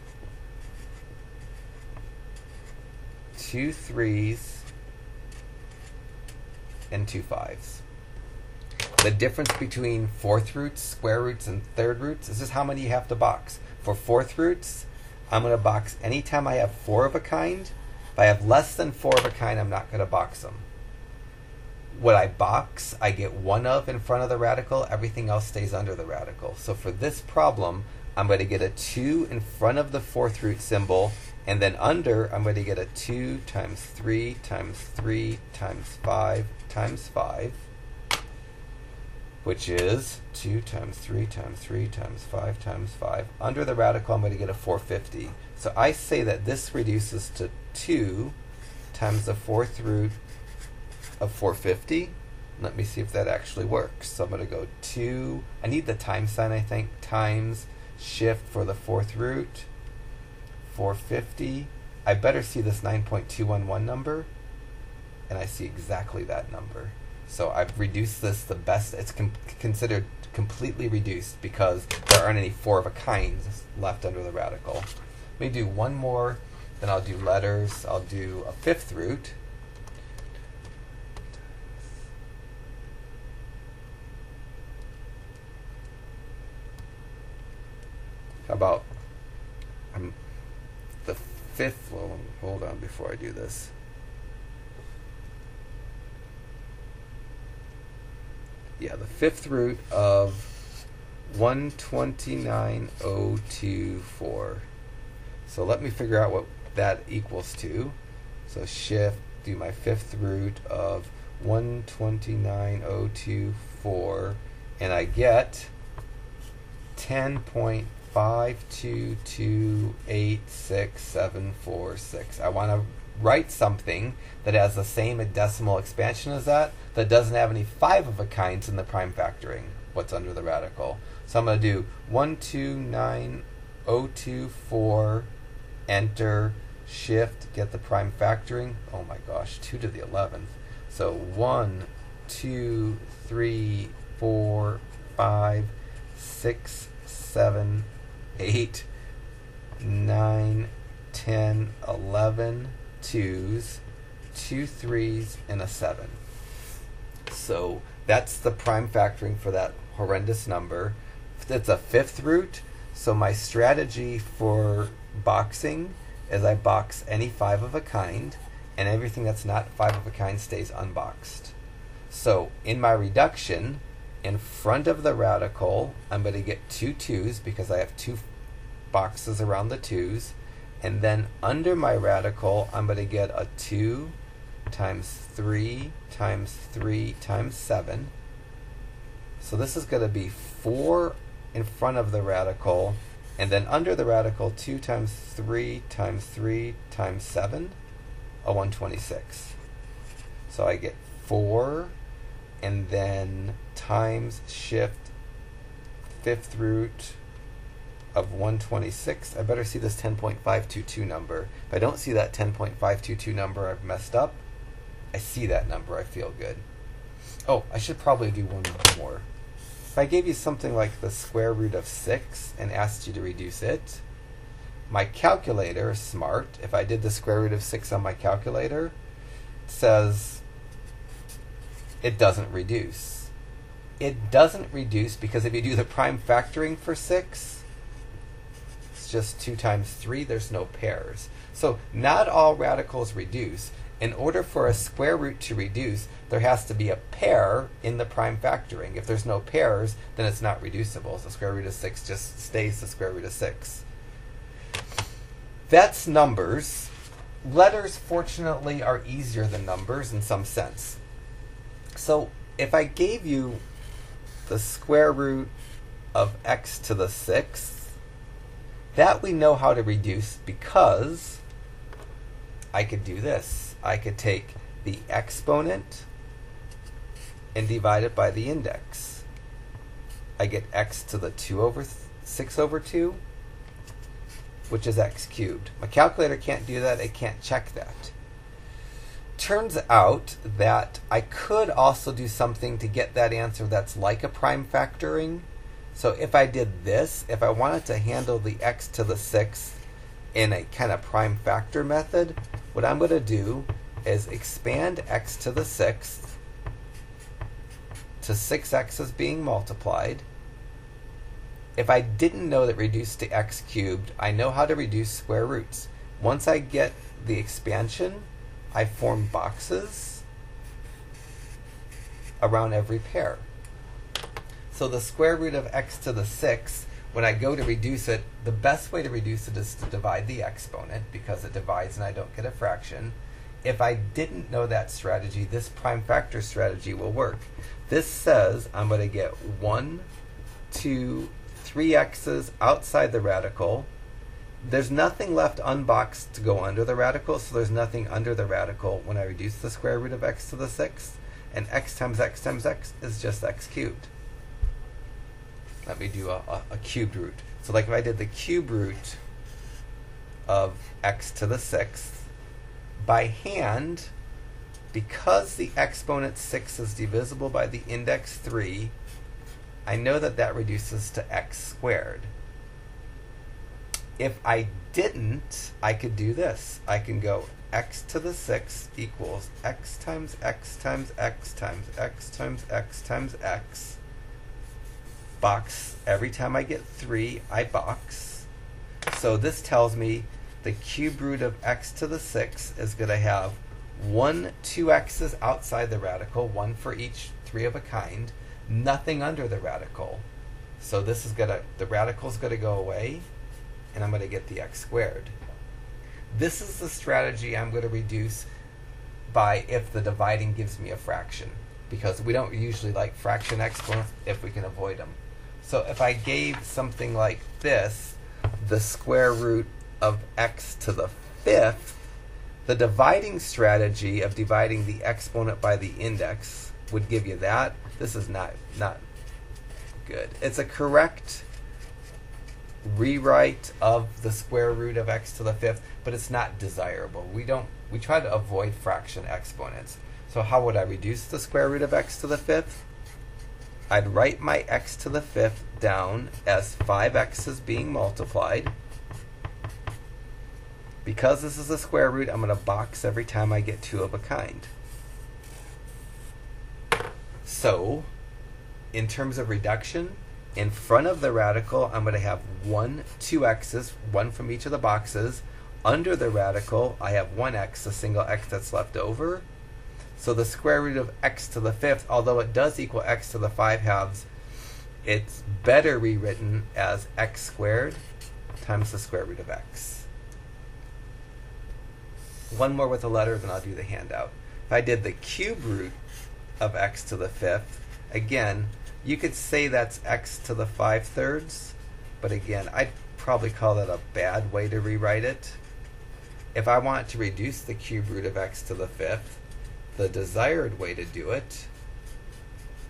2 3s, and 2 5s. The difference between fourth roots, square roots, and third roots is just how many you have to box. For fourth roots, I'm going to box anytime I have 4 of a kind. If I have less than 4 of a kind, I'm not going to box them. What I box, I get 1 of in front of the radical. Everything else stays under the radical. So for this problem, I'm going to get a 2 in front of the fourth root symbol, and then under, I'm going to get a 2 times 3 times 3 times 5 times 5. Which is 2 times 3 times 3 times 5 times 5. Under the radical, I'm going to get a 450. So I say that this reduces to 2 times the fourth root of 450. Let me see if that actually works. So I'm going to go 2, I need the time sign, I think, times shift for the fourth root, 450. I better see this 9.211 number, and I see exactly that number. So I've reduced this the best. It's considered completely reduced because there aren't any 4 of a kind left under the radical. Let me do one more, then I'll do letters. I'll do a fifth root. How about the fifth? Well, hold on before I do this. Yeah, the fifth root of 129,024. So let me figure out what that equals to. So shift, do my fifth root of 129,024, and I get 10 10.5228676. I want to write something that has the same decimal expansion as that doesn't have any 5 of a kinds in the prime factoring, what's under the radical. So I'm going to do 129024, enter, shift, get the prime factoring. Oh my gosh, 2 to the 11th. So 1, 2, 3, 4, 5, 6, 7, 8, 9, 10, 11 twos, 2 3s, and a 7. So that's the prime factoring for that horrendous number. It's a 5th root, so my strategy for boxing is I box any 5 of a kind, and everything that's not 5 of a kind stays unboxed. So in my reduction, in front of the radical, I'm going to get 2 2s because I have 2 boxes around the 2s. And then under my radical, I'm going to get a 2 times 3 times 3 times 7. So this is going to be 4 in front of the radical, and then under the radical, 2 times 3 times 3 times 7, a 126. So I get 4, and then times shift 5th root of 126. I better see this 10.522 number. If I don't see that 10.522 number, I've messed up. I see that number, I feel good. Oh, I should probably do one more. If I gave you something like the square root of 6 and asked you to reduce it, my calculator is smart. If I did the square root of 6 on my calculator, it says it doesn't reduce. It doesn't reduce because if you do the prime factoring for 6, just 2 times 3, there's no pairs. So not all radicals reduce. In order for a square root to reduce, there has to be a pair in the prime factoring. If there's no pairs, then it's not reducible. So the square root of 6 just stays the square root of 6. That's numbers. Letters, fortunately, are easier than numbers in some sense. So if I gave you the square root of x to the 6th, that we know how to reduce because I could do this. I could take the exponent and divide it by the index. I get x to the 6 over 2, which is x cubed. My calculator can't do that. It can't check that. Turns out that I could also do something to get that answer that's like a prime factoring. So if I did this, if I wanted to handle the x to the 6th in a kind of prime factor method, what I'm going to do is expand x to the 6th to 6x's being multiplied. If I didn't know that reduced to x cubed, I know how to reduce square roots. Once I get the expansion, I form boxes around every pair. So the square root of x to the 6th, when I go to reduce it, the best way to reduce it is to divide the exponent because it divides and I don't get a fraction. If I didn't know that strategy, this prime factor strategy will work. This says I'm going to get 1, 2, 3 x's outside the radical. There's nothing left unboxed to go under the radical, so there's nothing under the radical when I reduce the square root of x to the 6th. And x times x times x is just x cubed. Let me do a cubed root. So like if I did the cube root of x to the 6th, by hand, because the exponent 6 is divisible by the index 3, I know that that reduces to x squared. If I didn't, I could do this. I can go x to the 6th equals x times x times x times x times x times x. Box, every time I get 3, I box. So this tells me the cube root of x to the 6th is going to have 2 x's outside the radical, 1 for each 3 of a kind, nothing under the radical. So this is the radical is going to go away, and I'm going to get the x squared. This is the strategy I'm going to reduce by if the dividing gives me a fraction, because we don't usually like fraction exponents if we can avoid them. So if I gave something like this, the square root of x to the fifth, the dividing strategy of dividing the exponent by the index would give you that. This is not good. It's a correct rewrite of the square root of x to the fifth, but it's not desirable. We try to avoid fraction exponents. So how would I reduce the square root of x to the fifth? I'd write my x to the fifth down as 5x's being multiplied. Because this is a square root, I'm going to box every time I get 2 of a kind. So, in terms of reduction, in front of the radical, I'm going to have 2x's, one from each of the boxes. Under the radical, I have 1x, a single x that's left over. So the square root of x to the fifth, although it does equal x to the 5/2, it's better rewritten as x squared times the square root of x. One more with the letter, then I'll do the handout. If I did the cube root of x to the fifth, again, you could say that's x to the 5/3, but again, I'd probably call that a bad way to rewrite it. If I want to reduce the cube root of x to the fifth, the desired way to do it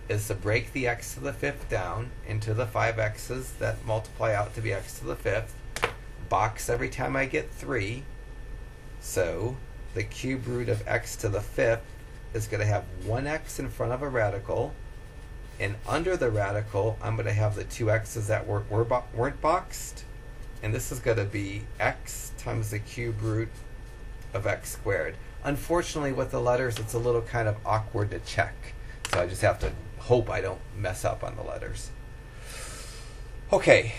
is to break the x to the fifth down into the 5x's that multiply out to be x to the fifth, box every time I get 3. So the cube root of x to the fifth is going to have 1x in front of a radical, and under the radical I'm going to have the 2x's that weren't boxed, and this is going to be x times the cube root of x squared. Unfortunately, with the letters, it's a little kind of awkward to check, so I just have to hope I don't mess up on the letters. Okay,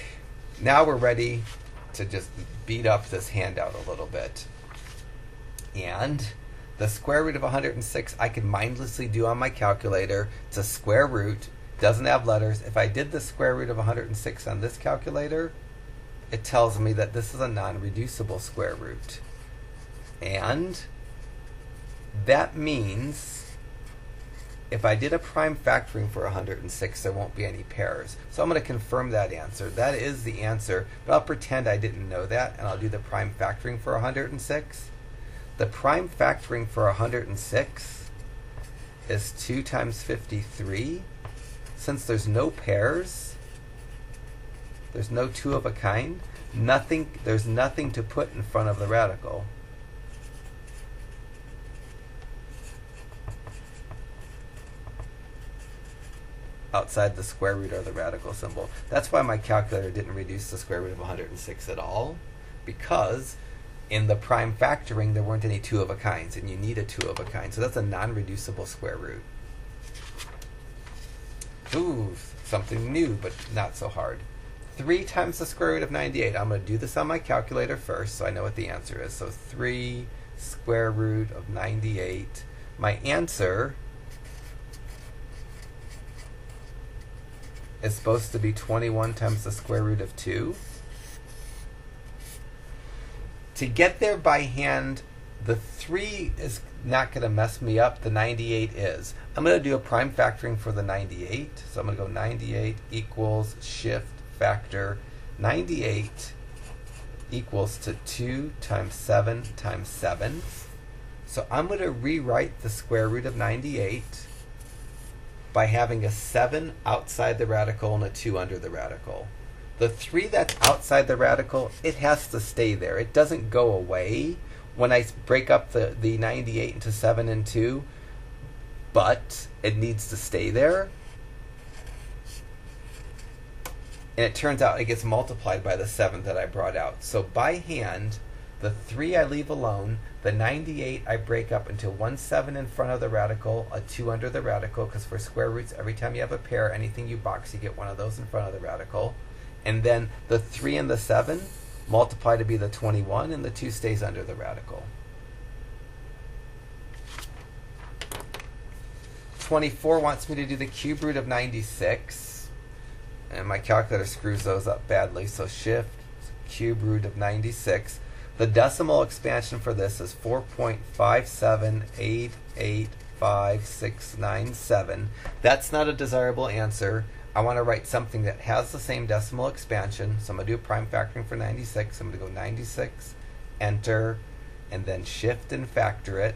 now we're ready to just beat up this handout a little bit. And the square root of 106 I can mindlessly do on my calculator. It's a square root, doesn't have letters. If I did the square root of 106 on this calculator, it tells me that this is a non-reducible square root. And that means if I did a prime factoring for 106, there won't be any pairs. So I'm going to confirm that answer. That is the answer, but I'll pretend I didn't know that, and I'll do the prime factoring for 106. The prime factoring for 106 is 2 times 53. Since there's no pairs, there's no 2 of a kind, there's nothing to put in front of the radical. Outside the square root or the radical symbol. That's why my calculator didn't reduce the square root of 106 at all, because in the prime factoring there weren't any 2 of a kinds, and you need a 2 of a kind. So that's a non-reducible square root. Ooh, something new, but not so hard. 3 times the square root of 98. I'm going to do this on my calculator first so I know what the answer is. So 3 square root of 98. My answer is supposed to be 21 times the square root of 2. To get there by hand, the 3 is not going to mess me up. The 98 is. I'm going to do a prime factoring for the 98. So I'm going to go 98 equals shift factor 98 equals to 2 times 7 times 7. So I'm going to rewrite the square root of 98 by having a 7 outside the radical and a 2 under the radical. The 3 that's outside the radical, it has to stay there. It doesn't go away when I break up the 98 into 7 and 2, but it needs to stay there. And it turns out it gets multiplied by the 7 that I brought out. So by hand, the 3 I leave alone, the 98 I break up into 1 7 in front of the radical, a 2 under the radical, because for square roots, every time you have a pair, anything you box, you get one of those in front of the radical. And then the 3 and the 7 multiply to be the 21, and the 2 stays under the radical. 24 wants me to do the cube root of 96. And my calculator screws those up badly, so shift cube root of 96. The decimal expansion for this is 4.5788567. That's not a desirable answer. I want to write something that has the same decimal expansion. So I'm going to do prime factoring for 96. I'm going to go 96, enter, and then shift and factor it.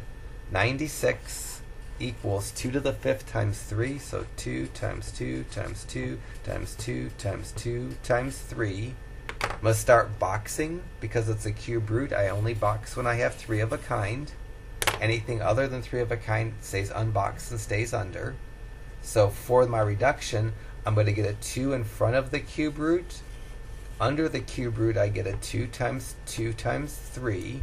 96 equals 2 to the 5th times 3. So 2 times 2 times 2 times 2 times 2 times 3. I'm going to start boxing. Because it's a cube root, I only box when I have 3 of a kind. Anything other than 3 of a kind stays unboxed and stays under. So for my reduction, I'm going to get a 2 in front of the cube root. Under the cube root, I get a 2 times 2 times 3.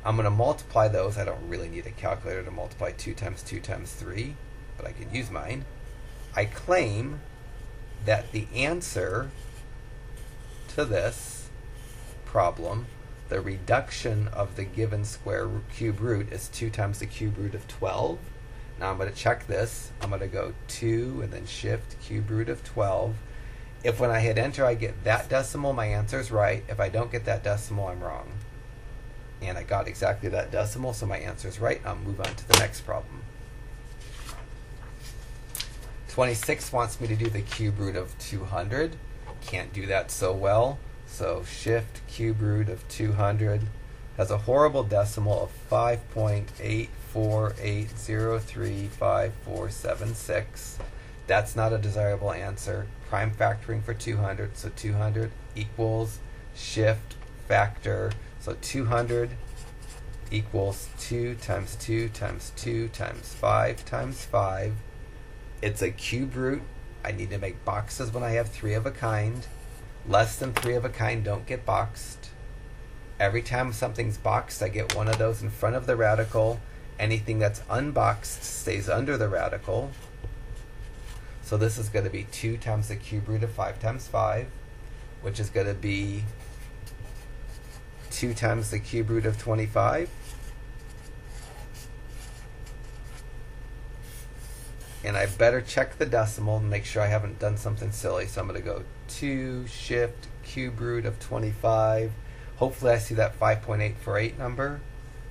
I'm going to multiply those. I don't really need a calculator to multiply 2 times 2 times 3, but I can use mine. I claim that the answer to this problem, the reduction of the given cube root, is 2 times the cube root of 12. Now I'm going to check this. I'm going to go 2 and then shift cube root of 12. If when I hit enter I get that decimal, my answer is right. If I don't get that decimal, I'm wrong. And I got exactly that decimal, so my answer is right. I'll move on to the next problem. 26 wants me to do the cube root of 200. Can't do that so well. So shift cube root of 200 has a horrible decimal of 5.8480354776. That's not a desirable answer. Prime factoring for 200, so 200 equals shift factor. So 200 equals 2 times 2 times 2 times 5 times 5. It's a cube root. I need to make boxes when I have 3 of a kind. Less than 3 of a kind don't get boxed. Every time something's boxed, I get one of those in front of the radical. Anything that's unboxed stays under the radical. So this is going to be 2 times the cube root of 5 times 5, which is going to be 2 times the cube root of 25. And I better check the decimal and make sure I haven't done something silly. So I'm going to go 2 shift cube root of 25. Hopefully I see that 5.848 number.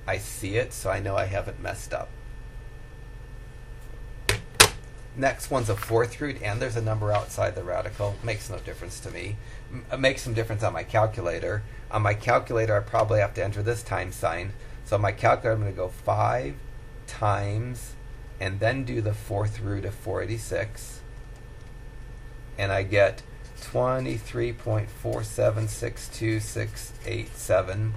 I see it, so I know I haven't messed up. Next one's a 4th root, and there's a number outside the radical. Makes no difference to me. It makes some difference on my calculator. On my calculator, I probably have to enter this times sign. So on my calculator, I'm going to go 5 times, and then do the 4th root of 486. And I get 23.4762687.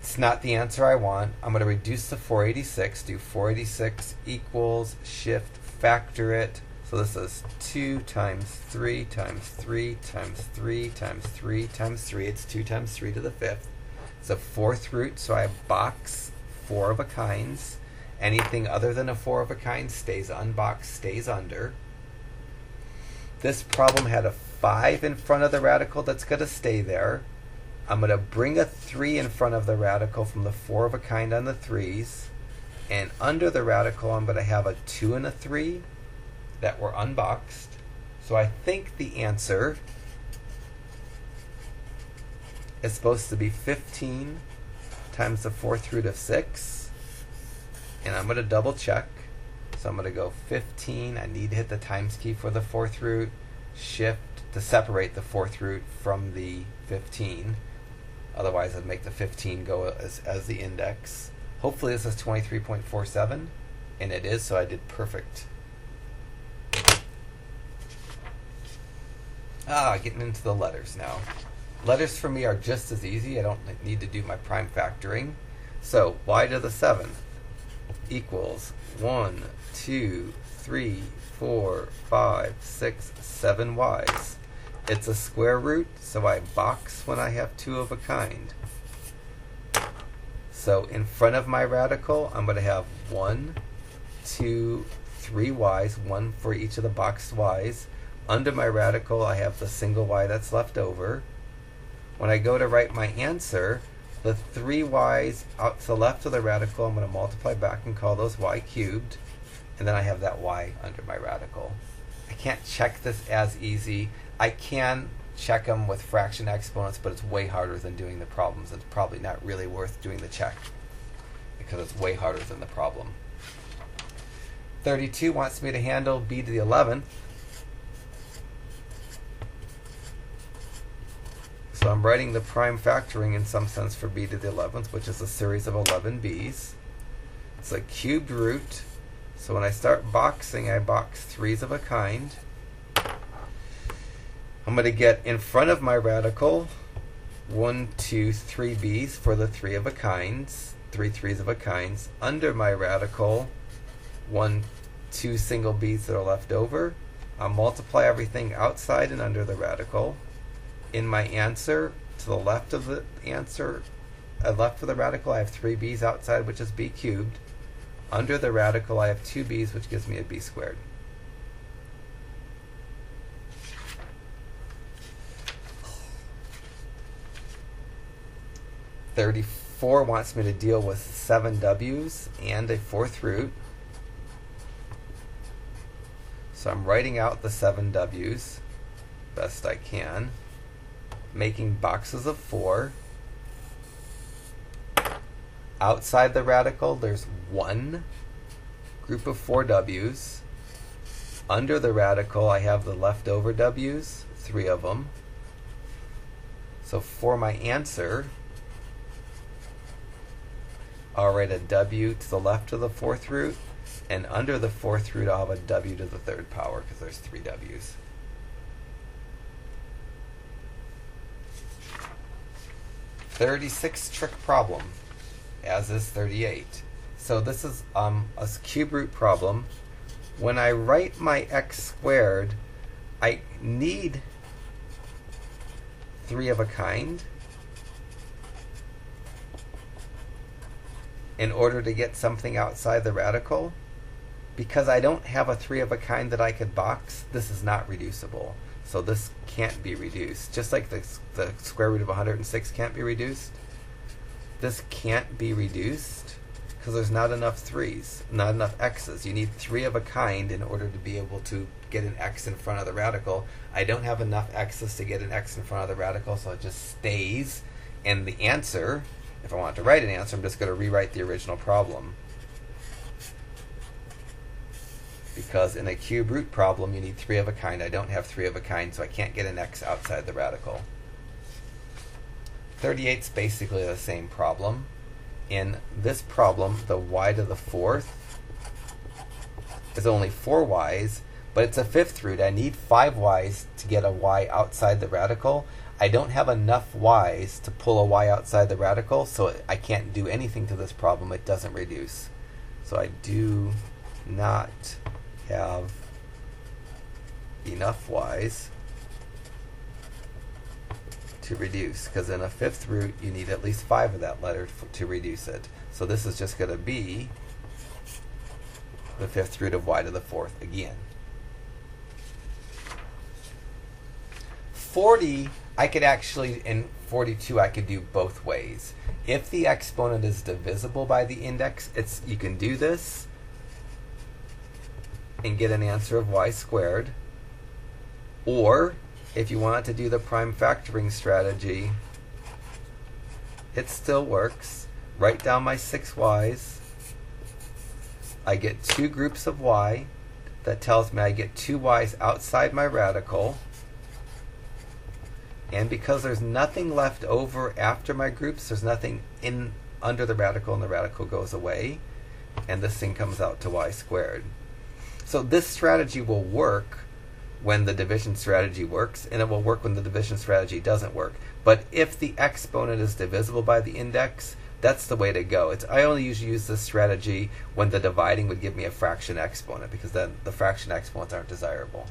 It's not the answer I want. I'm going to reduce the 486. Do 486 equals shift factor it. So this is 2 times 3 times 3 times 3 times 3 times 3. It's 2 times 3 to the 5th. It's a 4th root, so I box 4 of a kinds. Anything other than a 4 of a kind stays unboxed, stays under. This problem had a 5 in front of the radical that's going to stay there. I'm going to bring a 3 in front of the radical from the 4 of a kind on the 3's. And under the radical, I'm going to have a 2 and a 3 that were unboxed. So I think the answer is supposed to be 15 times the 4th root of 6. And I'm going to double check. So I'm going to go 15. I need to hit the times key for the 4th root. Shift to separate the 4th root from the 15. Otherwise, I'd make the 15 go as the index. Hopefully this is 23.47, and it is, so I did perfect. Getting into the letters now. Letters for me are just as easy. I don't need to do my prime factoring. So y to the 7th equals 1, 2, 3, 4, 5, 6, 7 y's. It's a square root, so I box when I have 2 of a kind. So in front of my radical, I'm going to have 1, 2, 3 y's, 1 for each of the boxed y's. Under my radical, I have the single y that's left over. When I go to write my answer, the 3 y's out to the left of the radical, I'm going to multiply back and call those y cubed. And then I have that y under my radical. I can't check this as easy. I can check them with fraction exponents, but it's way harder than doing the problems. It's probably not really worth doing the check because it's way harder than the problem. 32 wants me to handle b to the 11th. I'm writing the prime factoring in some sense for b to the 11th, which is a series of 11 b's. It's a cubed root. So when I start boxing, I box 3's of a kind. I'm going to get in front of my radical 1, 2, 3 b's for the 3 of a kinds, 3 3's of a kinds. Under my radical, 1, 2 single b's that are left over. I'll multiply everything outside and under the radical. In my answer, to the left of the answer, left of the radical, I have 3 b's outside, which is b cubed. Under the radical, I have 2 b's, which gives me a b squared. (34) wants me to deal with 7 w's and a 4th root. So I'm writing out the 7 w's best I can, making boxes of 4. Outside the radical, there's 1 group of 4 w's. Under the radical, I have the leftover w's, 3 of them. So for my answer, I'll write a w to the left of the 4th root, and under the 4th root, I'll have a w to the 3rd power because there's 3 w's. (36) trick problem, as is 38. So this is a cube root problem. When I write my x squared, I need 3 of a kind in order to get something outside the radical. Because I don't have a 3 of a kind that I could box, this is not reducible. So this can't be reduced. Just like the square root of 106 can't be reduced, this can't be reduced because there's not enough 3's, not enough x's. You need 3 of a kind in order to be able to get an x in front of the radical. I don't have enough x's to get an x in front of the radical, so it just stays. And the answer, if I want to write an answer, I'm just going to rewrite the original problem. Because in a cube root problem, you need 3 of a kind. I don't have 3 of a kind, so I can't get an x outside the radical. 38 is basically the same problem. In this problem, the y to the 4th is only 4 y's, but it's a 5th root. I need 5 y's to get a y outside the radical. I don't have enough y's to pull a y outside the radical, so I can't do anything to this problem. It doesn't reduce. So I do not have enough y's to reduce, because in a 5th root you need at least 5 of that letter to reduce it. So this is just going to be the 5th root of y to the 4th again. 40, I could actually, in 42, I could do both ways. If the exponent is divisible by the index, you can do this and get an answer of y squared. Or, if you want to do the prime factoring strategy, it still works. Write down my 6 y's. I get 2 groups of y. That tells me I get 2 y's outside my radical. And because there's nothing left over after my groups, there's nothing under the radical, and the radical goes away. And this thing comes out to y squared. So this strategy will work when the division strategy works, and it will work when the division strategy doesn't work. But if the exponent is divisible by the index, that's the way to go. I only usually use this strategy when the dividing would give me a fraction exponent, because then the fraction exponents aren't desirable.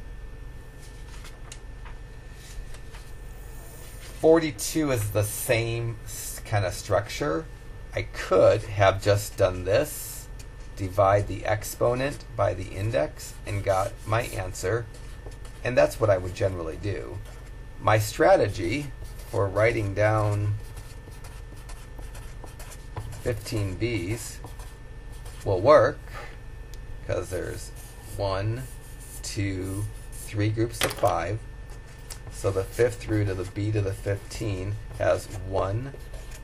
42 is the same kind of structure. I could have just done this, divide the exponent by the index, and got my answer. And that's what I would generally do. My strategy for writing down 15 b's will work because there's 1, 2, 3 groups of 5. So the 5th root of the b to the 15 has 1,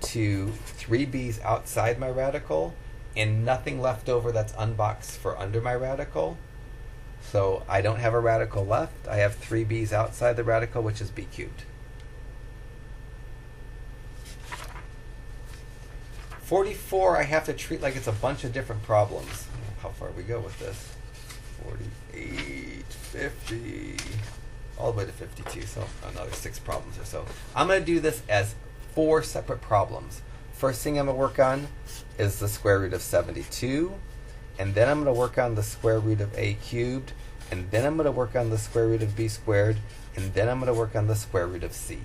2, 3 b's outside my radical, and nothing left over that's unboxed for under my radical. So I don't have a radical left. I have 3 b's outside the radical, which is b cubed. 44 I have to treat like it's a bunch of different problems. How far we go with this? 48, 50, all the way to 52, so another 6 problems or so. I'm going to do this as 4 separate problems. First thing I'm going to work on is the square root of 72, and then I'm going to work on the square root of a cubed, and then I'm going to work on the square root of b squared, and then I'm going to work on the square root of c.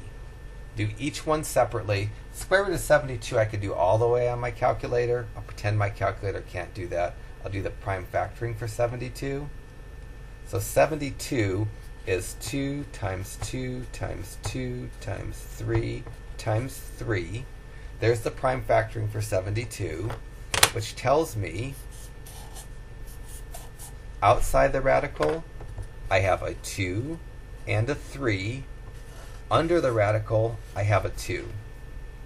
Do each one separately. Square root of 72 I could do all the way on my calculator. I'll pretend my calculator can't do that. I'll do the prime factoring for 72. So 72 is 2 times 2 times 2 times 3 times 3. There's the prime factoring for 72, which tells me outside the radical I have a 2 and a 3. Under the radical I have a 2,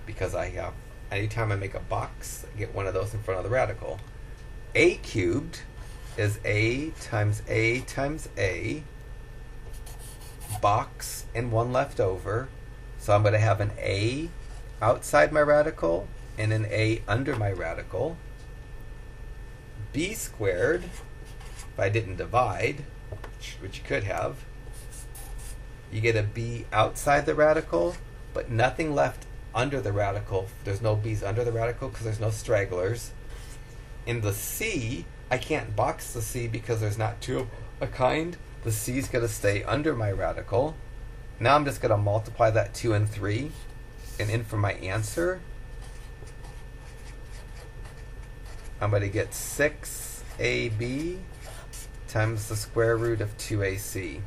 because I have, anytime I make a box, I get one of those in front of the radical. A cubed is a times a times a, box and 1 left over. So I'm going to have an a outside my radical and an a under my radical. B squared, if I didn't divide, which you could have, you get a b outside the radical, but nothing left under the radical. There's no b's under the radical because there's no stragglers. In the c, I can't box the c because there's not 2 of a kind. The c is going to stay under my radical. Now I'm just going to multiply that 2 and 3, and in for my answer, I'm going to get 6ab times the square root of 2ac.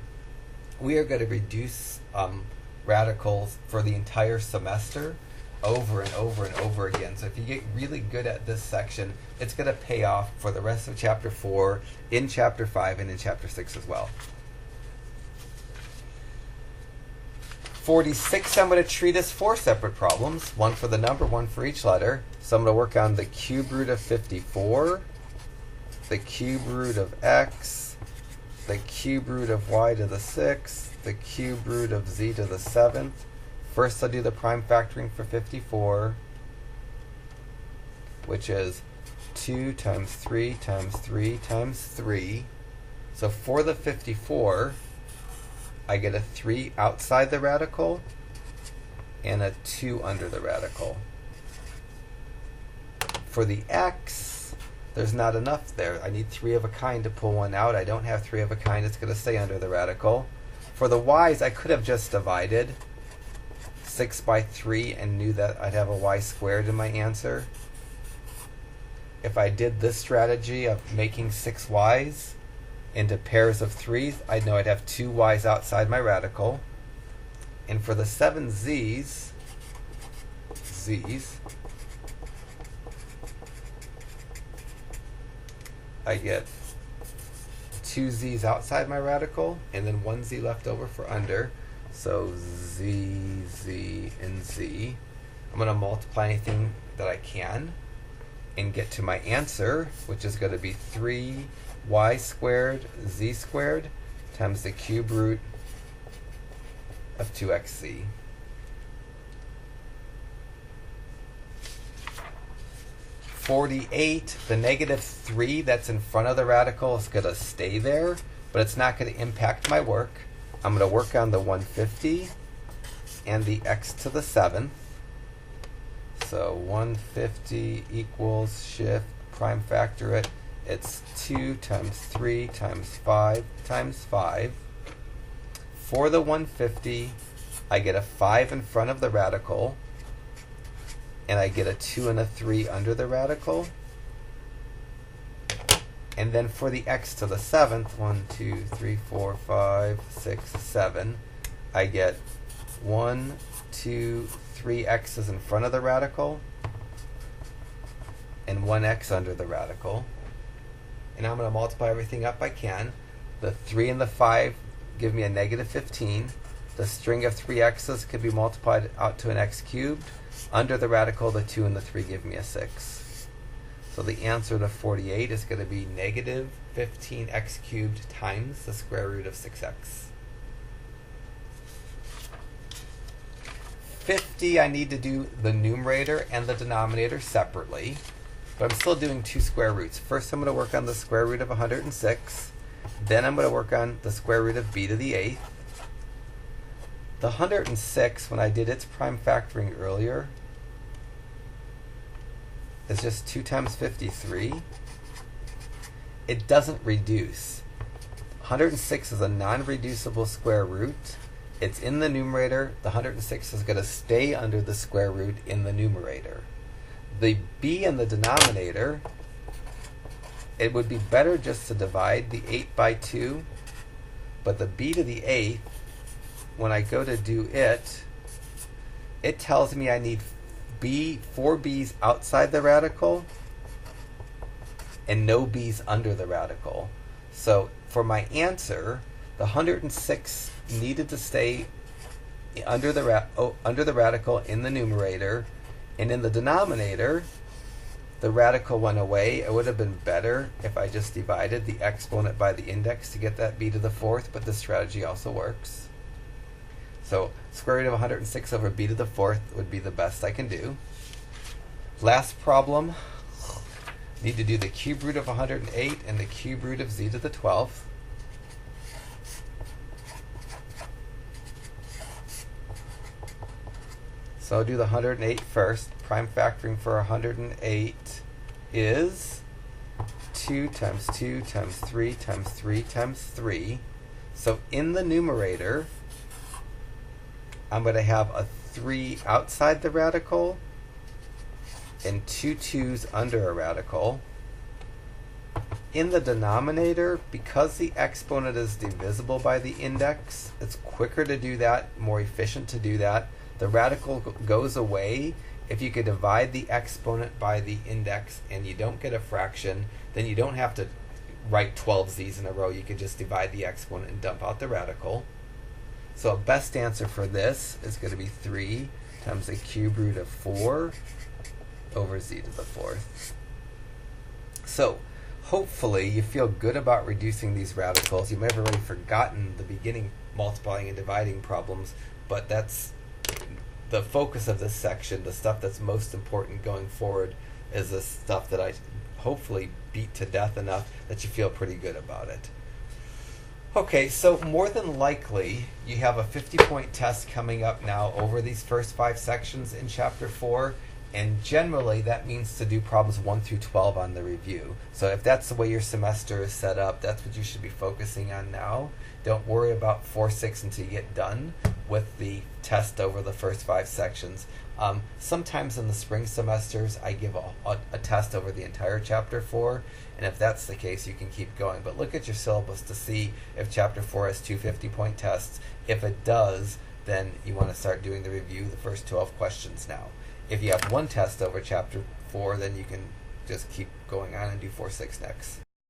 We are going to reduce radicals for the entire semester over and over and over again. So if you get really good at this section, it's going to pay off for the rest of Chapter 4, in Chapter 5, and in Chapter 6 as well. 46, I'm going to treat as 4 separate problems, one for the number, one for each letter. So I'm going to work on the cube root of 54, the cube root of x, the cube root of y to the 6th, the cube root of z to the 7th. First I'll do the prime factoring for 54, which is 2 times 3 times 3 times 3. So for the 54, I get a 3 outside the radical and a 2 under the radical. For the x, there's not enough there. I need 3 of a kind to pull one out. I don't have 3 of a kind. It's going to stay under the radical. For the y's, I could have just divided 6 by 3 and knew that I'd have a y squared in my answer. If I did this strategy of making 6 y's into pairs of 3s, I'd know I'd have 2 y's outside my radical. And for the 7 z's, I get 2 z's outside my radical and then 1 z left over for under. So z, z, and z. I'm going to multiply anything that I can and get to my answer, which is going to be 3y squared z squared times the cube root of 2xz. (48), the negative 3 that's in front of the radical is going to stay there, but it's not going to impact my work. I'm going to work on the 150 and the x to the 7th. So 150 equals, shift, prime factor it. It's 2 times 3 times 5 times 5. For the 150, I get a 5 in front of the radical, and I get a 2 and a 3 under the radical. And then for the x to the 7th, 1, 2, 3, 4, 5, 6, 7, I get 1, 2, 3 x's in front of the radical and 1 x under the radical. And I'm going to multiply everything up I can. The 3 and the 5 give me a negative 15. The string of 3 x's could be multiplied out to an x cubed. Under the radical, the 2 and the 3 give me a 6. So the answer to 48 is going to be negative 15x cubed times the square root of 6x. 50, I need to do the numerator and the denominator separately, but I'm still doing 2 square roots. First, I'm going to work on the square root of 106. Then I'm going to work on the square root of b to the 8th. The 106, when I did its prime factoring earlier, is just 2 times 53. It doesn't reduce. 106 is a non-reducible square root. It's in the numerator. The 106 is going to stay under the square root in the numerator. The b in the denominator, it would be better just to divide the 8 by 2, but the b to the 8th, when I go to do it, it tells me I need 4 b's outside the radical and no b's under the radical. So for my answer, the 106 needed to stay under the radical in the numerator, and in the denominator, the radical went away. It would have been better if I just divided the exponent by the index to get that b to the 4th, but this strategy also works. So square root of 106 over b to the 4th would be the best I can do. Last problem, need to do the cube root of 108 and the cube root of z to the 12th. So I'll do the 108 first. Prime factoring for 108 is 2 times 2 times 3 times 3 times 3. So in the numerator, I'm going to have a 3 outside the radical and 2 2's under a radical. In the denominator, because the exponent is divisible by the index, it's quicker to do that, more efficient to do that. The radical goes away. If you could divide the exponent by the index and you don't get a fraction, then you don't have to write 12 z's in a row. You could just divide the exponent and dump out the radical. So a best answer for this is going to be 3 times the cube root of 4 over z to the 4th. So hopefully you feel good about reducing these radicals. You may have already forgotten the beginning multiplying and dividing problems, but that's the focus of this section. The stuff that's most important going forward is the stuff that I hopefully beat to death enough that you feel pretty good about it. Okay, so more than likely you have a 50-point test coming up now over these first 5 sections in Chapter 4, and generally that means to do problems 1 through 12 on the review. So if that's the way your semester is set up, that's what you should be focusing on now. Don't worry about 4, 6 until you get done with the test over the first 5 sections. Sometimes in the spring semesters I give a test over the entire Chapter 4, and if that's the case you can keep going. But look at your syllabus to see if Chapter 4 has 2 50-point tests. If it does, then you want to start doing the review, the first 12 questions now. If you have 1 test over Chapter 4, then you can just keep going on and do 4, 6 next.